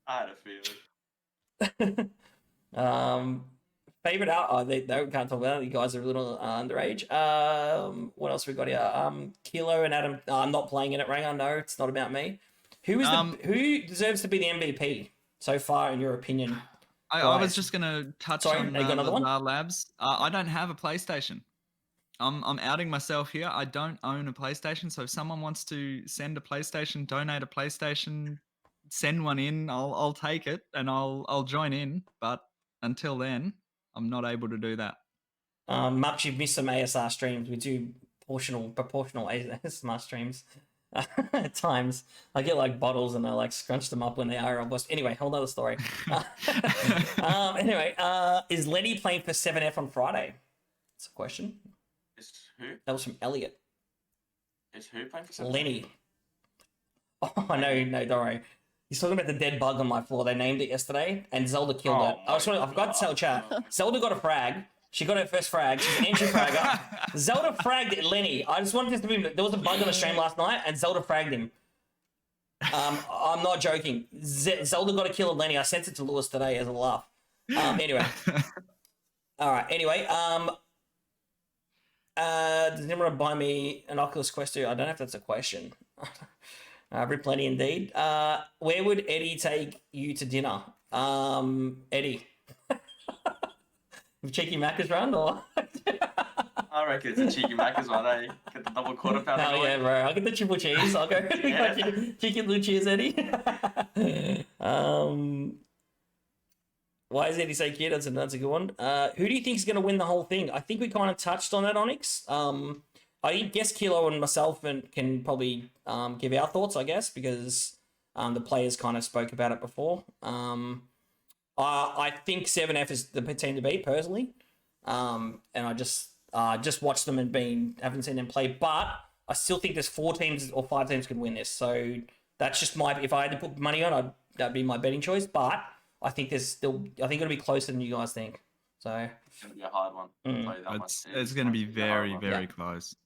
I had a feeling. Favorite out? They can't talk about it. You guys are a little underage. What else we got here? Kilo and Adam. I'm not playing in it, Ranger. No, it's not about me. Who deserves to be the MVP so far, in your opinion? I was just gonna touch on the Labs. I don't have a PlayStation. I'm outing myself here. I don't own a PlayStation, so if someone wants to send a PlayStation, donate a PlayStation, send one in, I'll take it and I'll join in. But until then, I'm not able to do that. Much you've missed some ASR streams. We do proportional ASMR streams at times. I get like bottles and I like scrunch them up when they are almost. Anyway, whole other story. Anyway, is Lenny playing for 7F on Friday? That's a question. Is who? That was from Elliot. Is who playing for 7F? Lenny. Oh, no, don't worry. He's talking about the dead bug on my floor. They named it yesterday, and Zelda killed it. I forgot to tell chat. Zelda got a frag. She got her first frag. She's an entry fragger. Zelda fragged Lenny. I just wanted this to be... There was a bug on the stream last night, and Zelda fragged him. I'm not joking. Zelda got a kill of Lenny. I sent it to Lewis today as a laugh. Anyway. All right. Anyway, does anyone buy me an Oculus Quest 2? I don't know if that's a question. Rip Lenny indeed. Where would Eddie take you to dinner? Eddie. Cheeky Macca's run, or? I reckon it's a cheeky mac as well, eh? Get the double quarter pounder. Hell yeah, bro. I'll get the triple cheese. I'll go Yeah. chicken blue cheese, Eddie. Why is Eddie so cute? That's a good one. Who do you think is going to win the whole thing? I think we kind of touched on that, Onyx. I guess Kilo and myself can probably give our thoughts, I guess, because the players kind of spoke about it before. I think 7F is the team to beat, personally. And I just watched them and haven't seen them play, but I still think there's 4 teams or 5 teams can win this. So that's just if I had to put money on, that'd be my betting choice. But I think it'll be closer than you guys think. So It's going to be a hard one. It's going to be very, very close.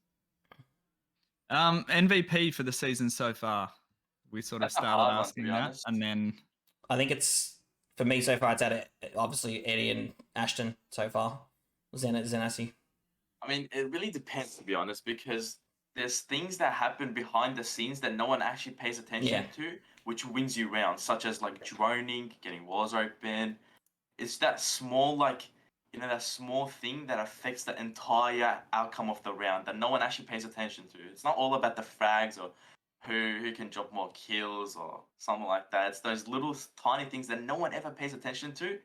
MVP for the season so far. We sort of started asking that, and then I think it's, for me so far, it's obviously Eddie and Ashton so far. Zenassi. I mean, it really depends, to be honest, because there's things that happen behind the scenes that no one actually pays attention to, which wins you rounds, such as like droning, getting walls open. It's that small, that small thing that affects the entire outcome of the round that no one actually pays attention to. It's not all about the frags or who can drop more kills or something like that. It's those little tiny things that no one ever pays attention to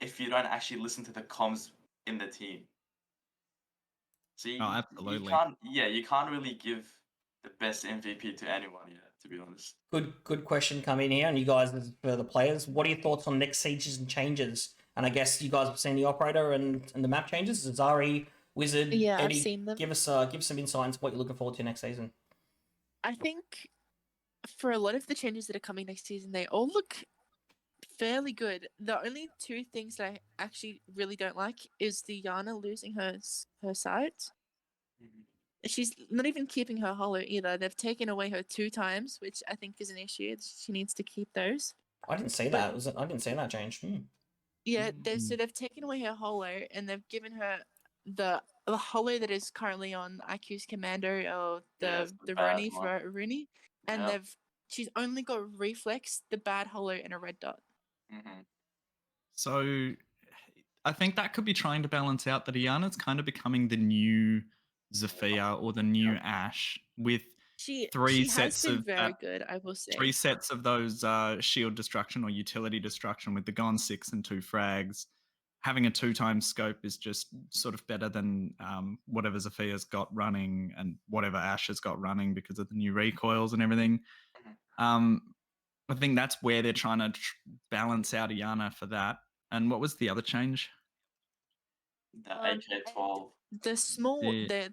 if you don't actually listen to the comms in the team. So absolutely. You can't really give the best MVP to anyone yet, to be honest. Good question coming here, and you guys, for the players, what are your thoughts on next sieges and changes? And I guess you guys have seen the operator and the map changes. Zari, Wizard, Eddie, I've seen them. Give some insights what you're looking forward to next season. I think for a lot of the changes that are coming next season, they all look fairly good. The only 2 things that I actually really don't like is the Yana losing her sight. She's not even keeping her hollow either. They've taken away her 2 times, which I think is an issue. She needs to keep those. I didn't see that. I didn't see that change. Yeah, they've taken away her hollow and they've given her the hollow that is currently on IQ's Commander or the Rooney for Rooney, and she's only got reflex, the bad hollow, and a red dot. So I think that could be trying to balance out that Iana's kind of becoming the new Zofia or the new Ashe with She 3 has sets been of very good, I will say. 3 sets of those shield destruction or utility destruction with the Gone 6 and 2 frags. Having a 2-time scope is just sort of better than whatever Zofia's got running and whatever Ashe has got running because of the new recoils and everything. I think that's where they're trying to balance out Iana for that. And what was the other change? The AK-12. The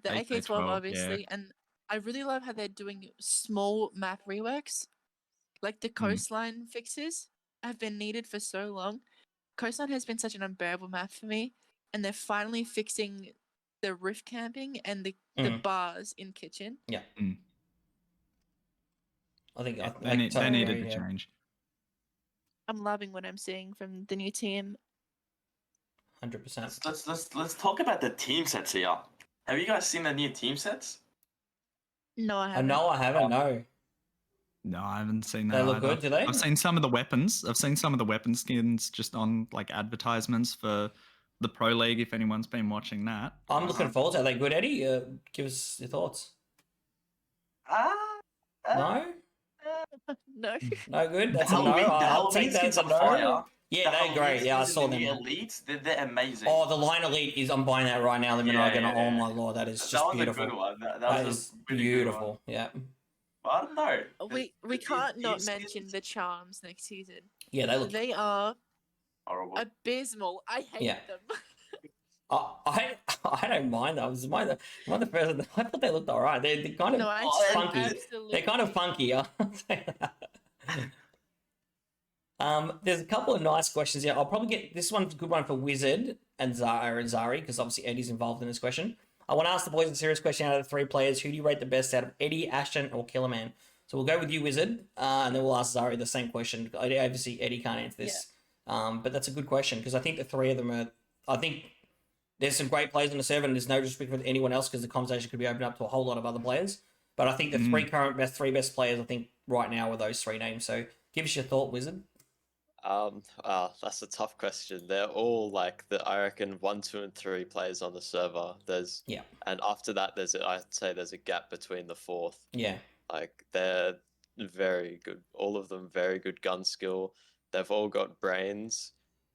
AK-12, obviously, yeah. and I really love how they're doing small map reworks. Like the coastline fixes have been needed for so long. Coastline has been such an unbearable map for me, and they're finally fixing the rift camping and the bars in kitchen. Yeah. I think they needed to change. I'm loving what I'm seeing from the new team. 100%. Let's talk about the team sets here. Have you guys seen the new team sets? No, I haven't. No, I haven't. No, I haven't seen that. They look good, do they? I've seen some of the weapons. I've seen some of the weapon skins just on like advertisements for the Pro League. If anyone's been watching that, I'm looking forward to it. Are they good, Eddie? Give us your thoughts. No. No good. That's a no. I'll take that as a no. Yeah, they're great. Yeah, I saw them. The elites, they're amazing. Oh, the line elite I'm buying that right now. The minute I get on. Oh my lord, that is just beautiful. That was a good one. That is beautiful. Yeah. I don't know. We can't not mention the charms next season. Yeah, they are horrible, abysmal. I hate them. I don't mind. I was the first. I thought they looked alright. They're kind of funky. Absolutely. They're kind of funky. I'll say that. There's a couple of nice questions here. I'll probably get this one's a good one for Wizard and Zari because obviously Eddie's involved in this question. I want to ask the boys a serious question out of the 3 players. Who do you rate the best out of Eddie, Ashton, or Killerman? So we'll go with you, Wizard, and then we'll ask Zari the same question. Obviously, Eddie can't answer this, but that's a good question because I think the 3 of them are. I think there's some great players on the server, and there's no disrespect for anyone else because the conversation could be opened up to a whole lot of other players. But I think the 3 best players, I think right now are those 3 names. So give us your thought, Wizard. That's a tough question. They're all like I reckon 1, 2, and 3 players on the server. And after that, I'd say there's a gap between the fourth. Yeah. Like they're very good. All of them very good gun skill. They've all got brains,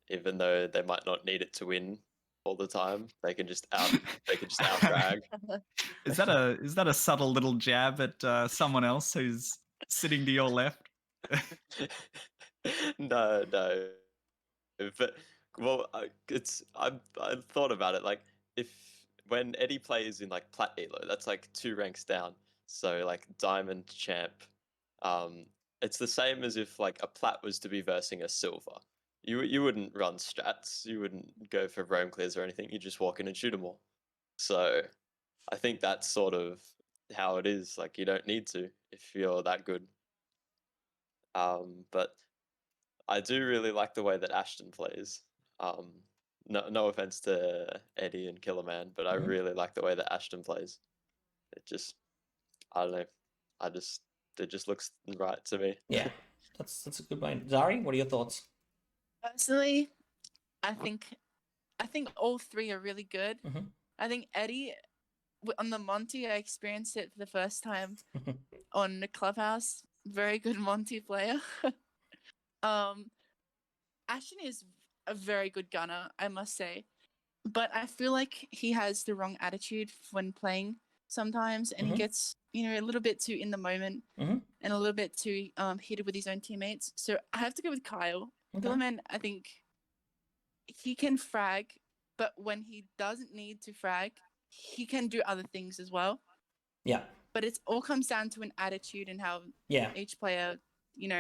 even though they might not need it to win all the time. They can just out brag. Is that a subtle little jab at someone else who's sitting to your left? No. But I thought about it. Like when Eddie plays in like plat elo, that's like 2 ranks down. So like diamond champ, it's the same as if like a plat was to be versing a silver. You wouldn't run strats. You wouldn't go for roam clears or anything. You just walk in and shoot them all. So I think that's sort of how it is. Like you don't need to if you're that good. But I do really like the way that Ashton plays. No offense to Eddie and Killerman, but I really like the way that Ashton plays. It just, I don't know, it just looks right to me. Yeah, that's a good point. Zari, what are your thoughts? Personally, I think all 3 are really good. I think Eddie, on the Monty, I experienced it for the first time on the Clubhouse. Very good Monty player. Ashton is a very good gunner, I must say, but I feel like he has the wrong attitude when playing sometimes, and he gets a little bit too in the moment and a little bit too heated with his own teammates. So I have to go with Kyle. Killerman, I think he can frag, but when he doesn't need to frag, he can do other things as well. Yeah. But it all comes down to an attitude and how each player,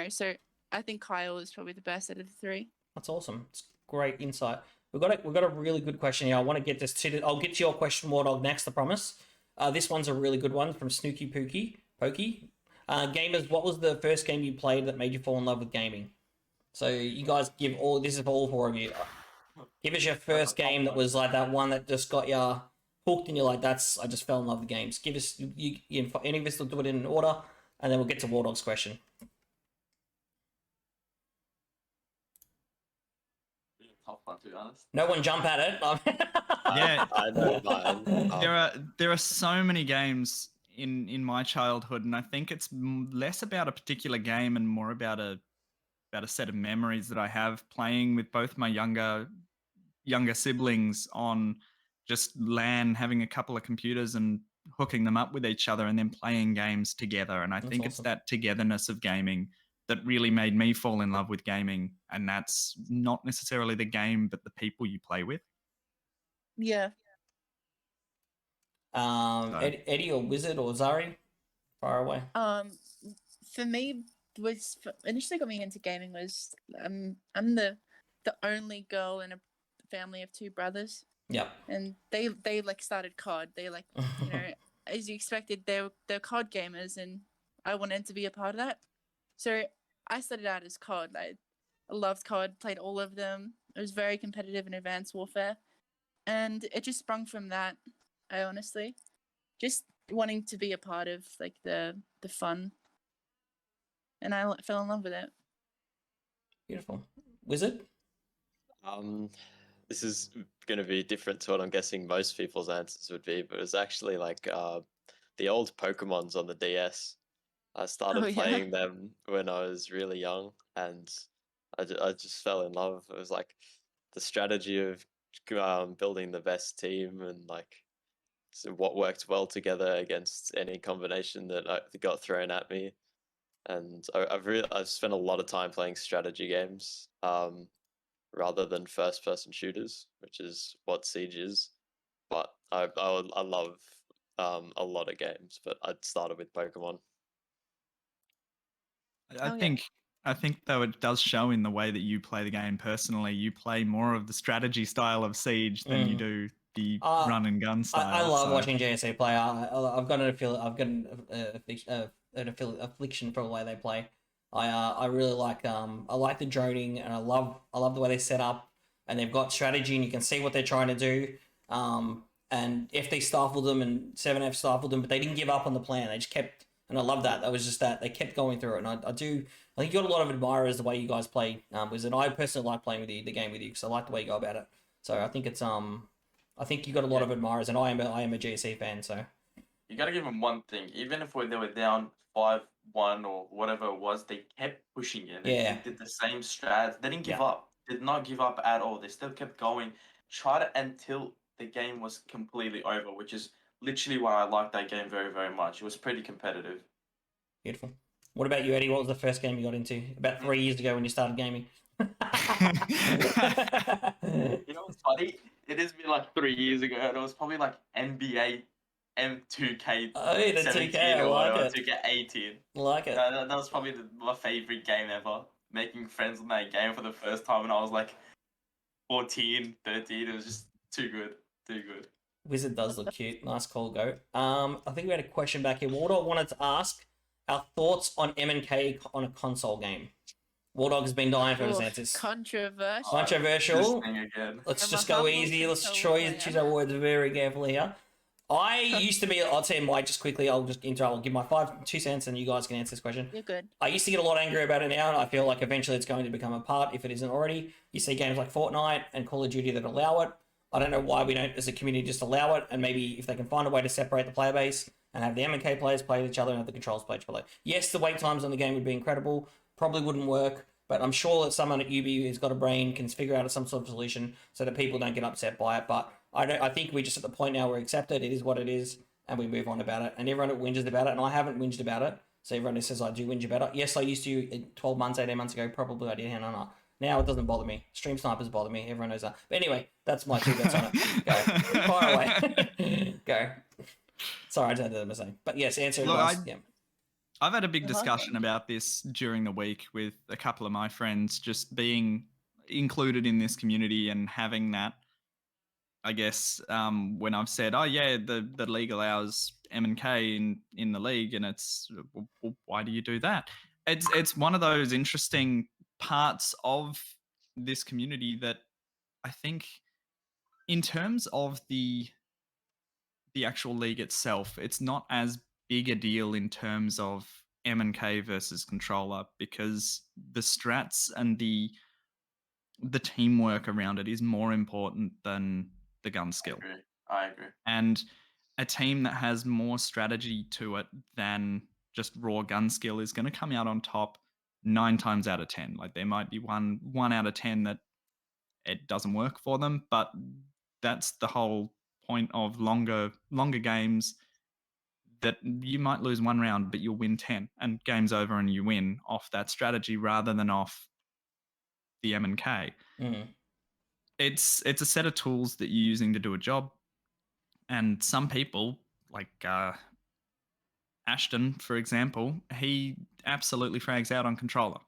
so I think Kyle is probably the best out of the 3. That's awesome. It's great insight. We've got a really good question here. I want to get this to. I'll get to your question, Wardog, next. I promise. This one's a really good one from Snooky Pokey. Gamers, what was the first game you played that made you fall in love with gaming? So you guys this is for all 4 of you. Give us your first game that was like that one that just got you hooked, and you're like, I just fell in love with games. Give us any of us will do it in order, and then we'll get to Wardog's question. Tough one, to be honest. No one jump at it. Yeah, I know mine. There are so many games in my childhood, and I think it's less about a particular game and more about a set of memories that I have playing with both my younger siblings on just LAN, having a couple of computers and hooking them up with each other and then playing games together. And I think it's that togetherness of gaming that really made me fall in love with gaming. And that's not necessarily the game, but the people you play with. Yeah. Eddie or Wizard or Zari? Far away. For me, initially got me into gaming was I'm the only girl in a family of 2 brothers. Yep. And they like started COD. They like as you expected, they're COD gamers, and I wanted to be a part of that. So I started out as COD. I loved COD, played all of them. It was very competitive in Advanced Warfare, and it just sprung from that. I honestly just wanting to be a part of like the fun, and I fell in love with it. Beautiful. Wizard? This is going to be different to what I'm guessing most people's answers would be, but it was actually like the old Pokemons on the DS. I started playing them when I was really young, and I just fell in love. It was like the strategy of building the best team, and like what worked well together against any combination that got thrown at me. And I've spent a lot of time playing strategy games rather than first-person shooters, which is what Siege is. But I love a lot of games, but I'd started with Pokemon. I think though it does show in the way that you play the game personally. You play more of the strategy style of Siege than you do the run and gun style. I love watching JSA play. I've got an affliction for the way they play. I really like I like the droning, and I love the way they set up, and they've got strategy, and you can see what they're trying to do. And FD stifled them, and 7F stifled them, but they didn't give up on the plan. They just kept And I love that. That was just that they kept going through it. And I think you got a lot of admirers the way you guys play Wizard. I personally like playing with the game with you because I like the way you go about it. So I think it's I think you got a lot of admirers, and I am a GSE fan. So you got to give them one thing. Even if they were down 5-1 or whatever it was, they kept pushing it. They did the same strats. They didn't give up. Did not give up at all. They still kept going. Tried it until the game was completely over, which is literally why I liked that game very, very much. It was pretty competitive. Beautiful. What about you, Eddie? What was the first game you got into? About 3 years ago when you started gaming. You know what's funny? It has been like 3 years ago, and it was probably like NBA M2K. Oh, the 2K, I like it. 2K18. I like it. That was probably my favorite game ever. Making friends on that game for the first time when I was like 14, 13. It was just too good. Too good. Wizard does look cute. Nice call, Goat. I think we had a question back here. Wardog wanted to ask our thoughts on M&K on a console game. Wardog has been dying for his answers. Controversial. Controversial. Let's just go easy. Let's choose our words very carefully here. I used to be, I'll tell you why just quickly, I'll give my 2 cents and you guys can answer this question. You're good. I used to get a lot angry about it now, and I feel like eventually it's going to become a part if it isn't already. You see games like Fortnite and Call of Duty that allow it. I don't know why we don't, as a community, just allow it, and maybe if they can find a way to separate the player base and have the M&K players play with each other and have the controls play each other. Yes, the wait times on the game would be incredible, probably wouldn't work, but I'm sure that someone at UB who's got a brain can figure out some sort of solution so that people don't get upset by it. But I think we're just at the point now where we accept it, it is what it is, and we move on about it. And everyone that whinges about it, and I haven't whinged about it, so everyone who says I do whinge about it, yes, I used to 12 months, 18 months ago, probably I did, no. Now it doesn't bother me. Stream snipers bother me. Everyone knows that. But anyway, that's my 2 bets on it. Go. Fire away. Go. Sorry, I just had to say. But yes, answer it. I've had a big discussion about this during the week with a couple of my friends, just being included in this community and having that, I guess, when I've said, oh yeah, the league allows M&K in the league, and it's, well, why do you do that? It's one of those interesting parts of this community that I think, in terms of the actual league itself, it's not as big a deal in terms of M&K versus controller, because the strats and the teamwork around it is more important than the gun skill. I agree. And a team that has more strategy to it than just raw gun skill is going to come out on top 9 times out of 10. Like, there might be one out of 10 that it doesn't work for them, but that's the whole point of longer games, that you might lose 1 round, but you'll win 10, and game's over and you win off that strategy rather than off the M&K. Mm. It's a set of tools that you're using to do a job, and some people, like Ashton, for example, he absolutely frags out on controller.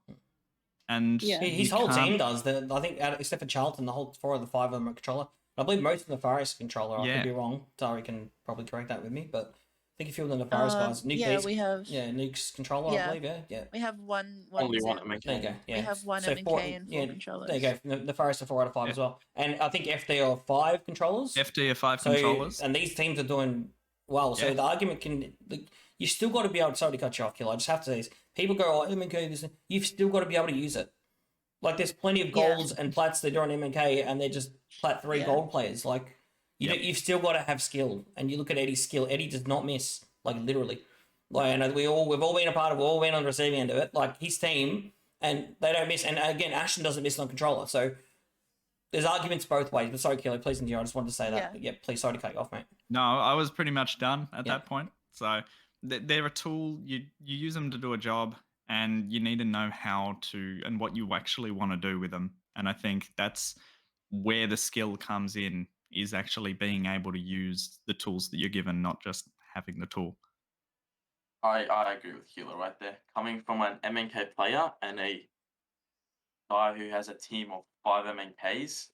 And his whole team does. I think, except for Charlton, the whole 4 of the 5 of them are controller. I believe most of the Nefarious controller. I could be wrong. Tari can probably correct that with me, but I think a few of the Nefarious guys. We have Nuke's controller. I believe. Yeah. We have one. Only one M&K. There you go. Yeah. We have one M&K and 4 controllers. There you go. Nefarious are 4 out of 5 as well, and I think FD are 5 controllers. FD are 5 controllers, and these teams are doing well. So the argument can. You still got to be able to. Sorry to cut you off, Killer. I just have to say this. People go, oh, M&K, this. You've still got to be able to use it. Like, there's plenty of golds and plats that are on M&K, and they're just plat 3 gold players. Like, you've still got to have skill. And you look at Eddie's skill. Eddie does not miss, like, literally. Like, and we've all been a part of it. We've all been on the receiving end of it. Like, his team, and they don't miss. And again, Ashton doesn't miss on controller. So there's arguments both ways. But sorry, Kelly, please continue. I just wanted to say that. Yeah, please, sorry to cut you off, mate. No, I was pretty much done at that point. So they're a tool. You use them to do a job, and you need to know how to and what you actually want to do with them. And I think that's where the skill comes in, is actually being able to use the tools that you're given, not just having the tool. I agree with Keeler right there. Coming from an M&K player and a guy who has a team of 5 M&Ks,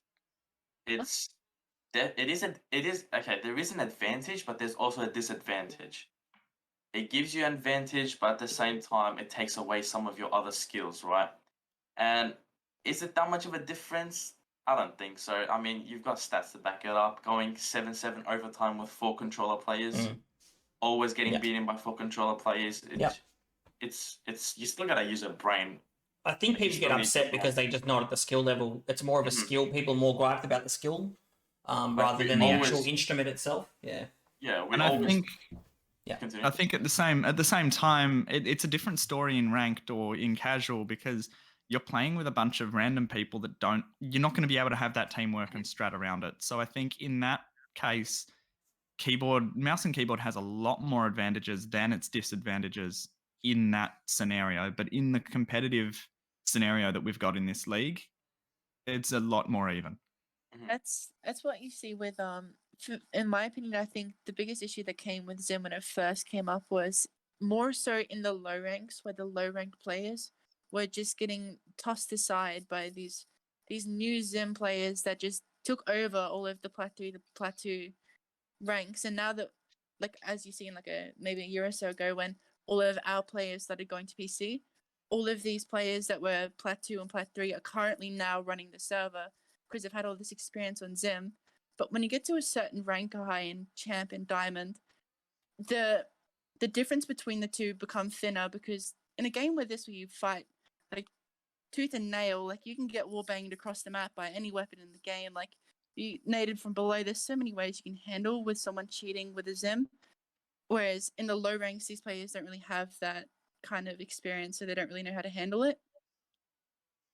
it is okay. There is an advantage, but there's also a disadvantage. It gives you an advantage, but at the same time, it takes away some of your other skills, right? And is it that much of a difference? I don't think so. I mean, you've got stats to back it up. Going 7-7 overtime with 4 controller players. always getting beaten by 4 controller players. It's you still gotta use a brain. I think people get upset because they just not at the skill level. It's more of a skill. People are more griped about the skill rather than the actual instrument itself. Yeah. Yeah, and I think. Continue. I think at the same time, it's a different story in ranked or in casual because you're playing with a bunch of random people that you're not going to be able to have that teamwork and strat around it. So I think in that case, mouse and keyboard has a lot more advantages than its disadvantages in that scenario. But in the competitive scenario that we've got in this league, it's a lot more even. That's what you see with in my opinion, I think the biggest issue that came with Zim when it first came up was more so in the low ranks, where the low ranked players were just getting tossed aside by these new Zim players that just took over all of the plateau ranks. And now that, like, as you see in like maybe a year or so ago, when all of our players started going to PC, all of these players that were Plat 2 and Plat 3 are currently now running the server because they've had all this experience on Zim. But when you get to a certain rank high in Champ and Diamond, the difference between the two become thinner, because in a game where you fight like tooth and nail, like you can get wallbanged across the map by any weapon in the game. Like you naded from below, there's so many ways you can handle with someone cheating with a Zim. Whereas in the low ranks, these players don't really have that kind of experience, so they don't really know how to handle it.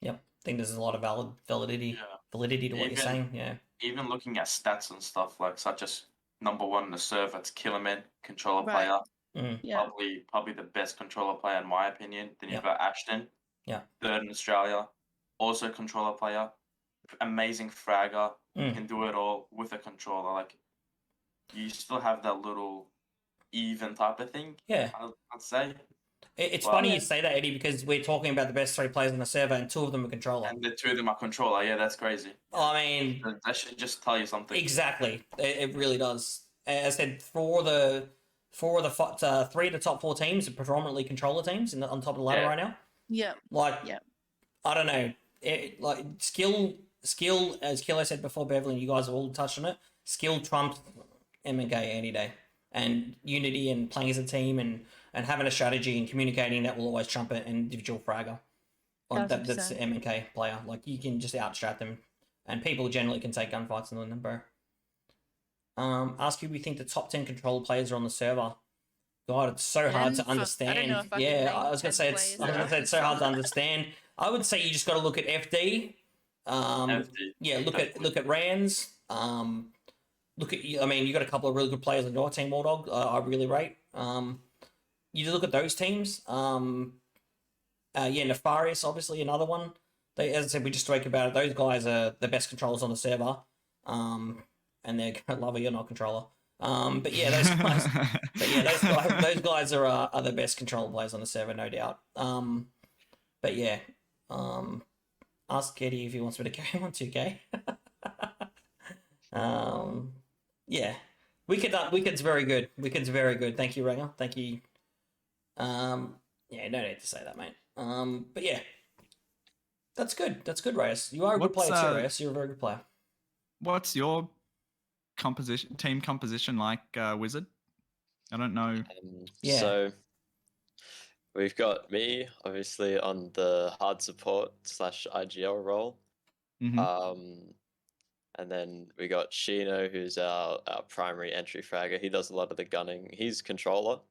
Yep, I think there's a lot of validity to what you're saying. Yeah. Even looking at stats and stuff like such as number 1 in the server, it's Killerman, controller Right. player. Yeah. Probably the best controller player in my opinion. Then you've got Ashton. Yeah. 3rd in Australia, also controller player. Amazing fragger. Can do it all with a controller. Like you still have that little even type of thing. Yeah. I'd say. It's funny you say that, Eddie, because we're talking about the best 3 players on the server, and 2 of them are controller. And the 2 of them are controller. Yeah, that's crazy. I mean, that should just tell you something. Exactly, it really does. As I said, for the 3 of the top 4 teams are predominantly controller teams on top of the ladder right now. Yeah. Like, I don't know, like skill, as Kilo said before, Beverly, and you guys have all touched on it. Skill trumps M&K any day, and unity and playing as a team and having a strategy and communicating, that will always trump an individual fragger. That's the M&K player. Like, you can just outstrat them, and people generally can take gunfights on them, bro. Ask who we think the top 10 controller players are on the server. God, it's so hard to understand. I was gonna say it's so hard to understand. I would say you just got to look at FD. Yeah, look at Rands. You got a couple of really good players on your team, Wardog. I really rate. You just look at those teams. Nefarious, obviously, another one. As I said, we just spoke about it. Those guys are the best controllers on the server. And they're lover, you're not controller. Those guys. Those guys are the best controller players on the server, no doubt. Ask Eddie if he wants me to carry him on 2K. Wicked's very good. Wicked's very good. Thank you, Ranger. Thank you. No need to say that, mate. That's good. That's good, Reyes. You are a good player too, Reyes. You're a very good player. What's your team composition like, Wizard? I don't know. So we've got me, obviously, on the hard support / IGL role. And then we got Shino, who's our primary entry fragger. He does a lot of the gunning. He's controller.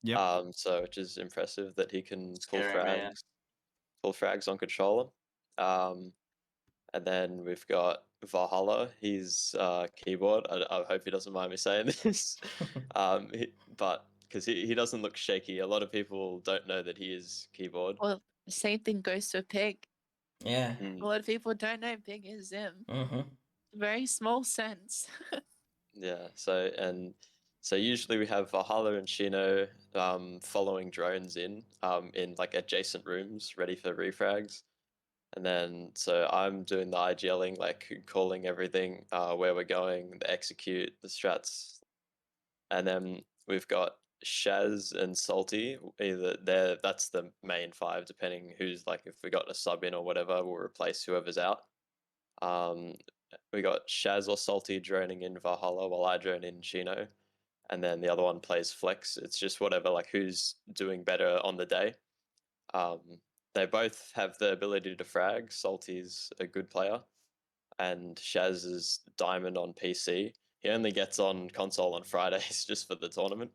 Yeah. Which is impressive that he can pull frags on controller. And then we've got Valhalla. He's keyboard. I hope he doesn't mind me saying this. But because he doesn't look shaky. A lot of people don't know that he is keyboard. Well, the same thing goes to Pig. Yeah. A lot of people don't know Pig is Zim. Very small sense. Yeah. So usually we have Valhalla and Shino following drones in like adjacent rooms ready for refrags. And then, so I'm doing the IGLing, like calling everything, where we're going, the execute, the strats. And then we've got Shaz and Salty, that's the main 5, depending who's, like, if we got a sub in or whatever, we'll replace whoever's out. We got Shaz or Salty droning in Valhalla while I drone in Shino. and then the other one plays flex. It's just whatever, like who's doing better on the day. They both have the ability to frag. Salty's a good player, and Shaz is diamond on PC. He only gets on console on Fridays just for the tournament.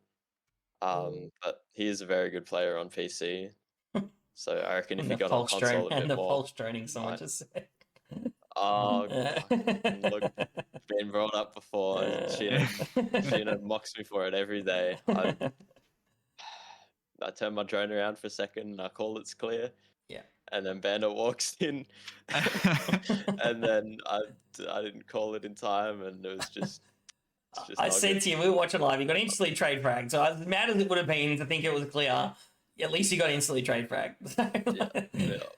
But he is a very good player on PC. So I reckon if he got on console a bit the more, pulse training, someone just said. oh, look, been brought up before. Sheena mocks me for it every day. I turn my drone around for a second and I call it's clear. Yeah. And then Bandit walks in, and then I didn't call it in time, and it was just. I said to you, we were watching live. You got instantly trade frag. So as mad as it would have been to think it was clear, at least you got instantly trade frag.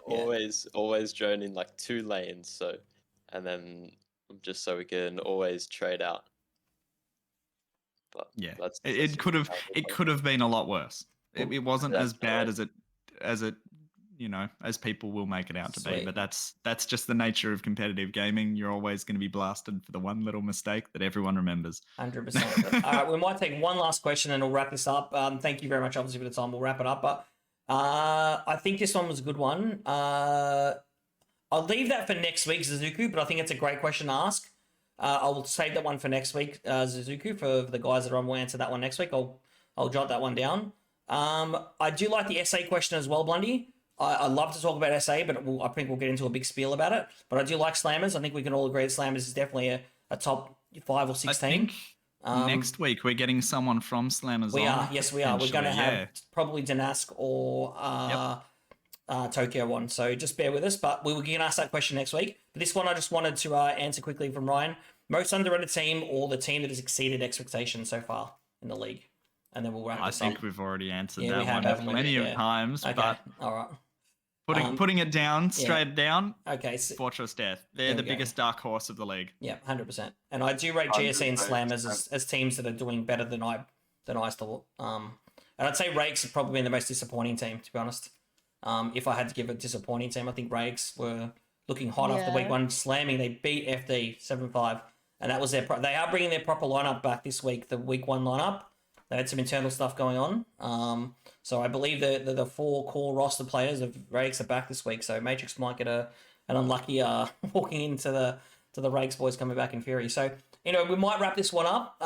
Always drone in like 2 lanes. So, and then just so we can always trade out. But yeah, it could have been a lot worse. It wasn't as bad as it as people will make it out to be. But that's just the nature of competitive gaming. You're always going to be blasted for the one little mistake that everyone remembers. 100%. All right, we might take one last question and we'll wrap this up. Thank you very much, obviously, for the time. We'll wrap it up. But I think this one was a good one. I'll leave that for next week, Zuzuku, but I think it's a great question to ask. I'll save that one for next week, Zuzuku, for the guys that are on. We'll answer that one next week. I'll jot that one down. I do like the SA question as well, Blundy. I love to talk about SA, but I think we'll get into a big spiel about it. But I do like Slammers. I think we can all agree that Slammers is definitely a top 5 or 6 team. Next week we're getting someone from Slammers. We are. We're going to have probably Danask or Tokyo one. So just bear with us. But we will get asked that question next week. But this one I just wanted to answer quickly from Ryan. Most underrated team or the team that has exceeded expectations so far in the league? And then we'll wrap this up. I think we've already answered that one plenty of times. Okay. But all right. Putting it down, straight down. Okay. Fortress Death. They're the biggest dark horse of the league. Yeah, 100%. And I do rate GSE and Slammers as teams that are doing better than I still. And I'd say Rakes have probably been the most disappointing team, to be honest. If I had to give a disappointing team, I think Rakes were looking hot after week 1, slamming. They beat FD 7-5, and that was they are bringing their proper lineup back this week. The week 1 lineup. They had some internal stuff going on. So I believe the 4 core roster players of Rakes are back this week. So Matrix might get an unlucky walking into the Rakes boys coming back in fury. So, we might wrap this one up.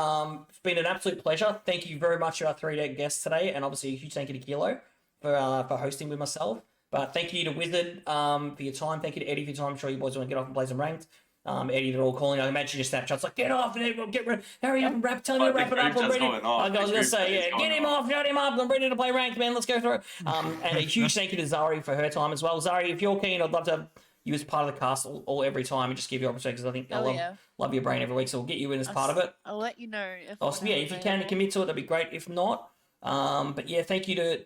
It's been an absolute pleasure. Thank you very much to our 3 guests today. And obviously a huge thank you to Kilo for hosting with myself. But thank you to Wizard for your time. Thank you to Eddie for your time. I'm sure you boys want to get off and play some ranked. Eddie, they're all calling. I imagine your Snapchat's like, get off, get rid, hurry up and tell me to wrap it up. I'm ready. I was going to say, get him off, shut him up. I'm ready to play ranked, man. Let's go through it. And a huge thank you to Zari for her time as well. Zari, if you're keen, I'd love to have you as part of the cast all every time and just give you opportunities. Because I think I love your brain every week, so we'll get you in as part of it. I'll let you know. If you can commit to it, that'd be great. If not, but yeah,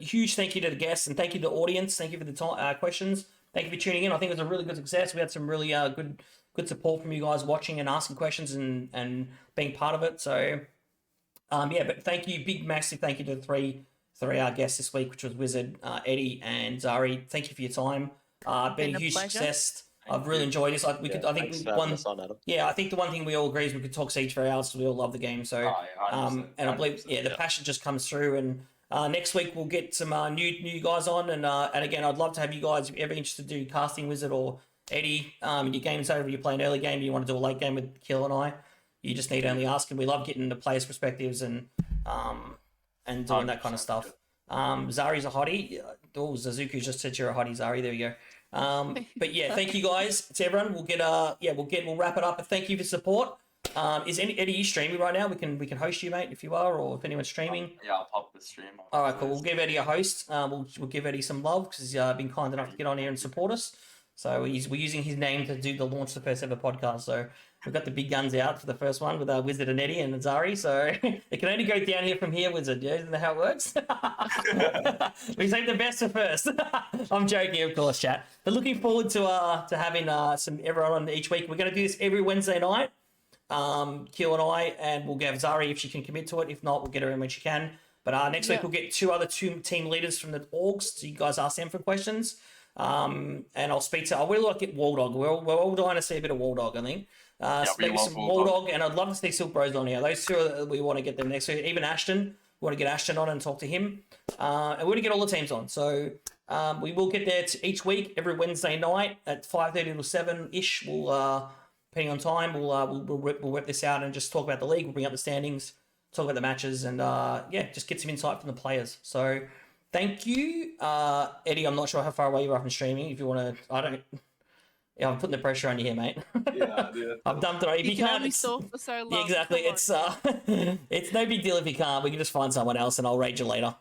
huge thank you to the guests and thank you to the audience. Thank you for the questions. Thank you for tuning in. I think it was a really good success. We had some really good support from you guys watching and asking questions and being part of it. So, but thank you, big massive thank you to the three guests this week, which was Wizard, Eddie, and Zari. Thank you for your time. Been a huge success. I've really enjoyed this. I think the one thing we all agree is we could talk Siege for hours. So we all love the game. So, and I believe the passion just comes through. And next week we'll get some new guys on. And again, I'd love to have you guys if you're ever interested to do casting Wizard or Eddie, your game's over, you play an early game, you want to do a late game with Kill and I, you just need only ask, and we love getting the players' perspectives and doing that kind of stuff. Zari's a hottie. Zazuku just said you're a hottie, Zari. There you go. But yeah, thank you guys to everyone. We'll wrap it up. But thank you for support. Is Eddie you streaming right now? We can host you, mate, if you are, or if anyone's streaming. Yeah, I'll pop the stream. All right, cool. We'll give Eddie a host. We'll give Eddie some love because he's been kind enough to get on here and support us. So we're using his name to do the launch of the first ever podcast. So we've got the big guns out for the first one with Wizard and Eddie and Zari. So it can only go down here from here, Wizard. Yeah, isn't that how it works? We save the best for first. I'm joking, of course, chat. But looking forward to having some everyone on each week. We're going to do this every Wednesday night. Q and I, and we'll get Zari if she can commit to it. If not, we'll get her in when she can. But next week we'll get two team leaders from the orgs. So you guys ask them for questions. And I'll speak to. I really like it Wall Dog. We're all dying to see a bit of Wall Dog, I think. we maybe love some Bulldog. Bulldog, and I'd love to see Silk Bros on here. Those two we want to get them next week. Even Ashton, we want to get Ashton on and talk to him. And we want to get all the teams on. So we will get there each week, every Wednesday night at 5:30 to 7-ish. We'll, depending on time, we'll rep this out and just talk about the league. We'll bring up the standings, talk about the matches, and just get some insight from the players. So thank you. Eddie, I'm not sure how far away you are from streaming. If you want to, I'm putting the pressure on you here, mate. Yeah. I've dumped it on you. If You you can can't, only solve for so long. exactly. Come on. It's it's no big deal if you can't. We can just find someone else, and I'll raid you later.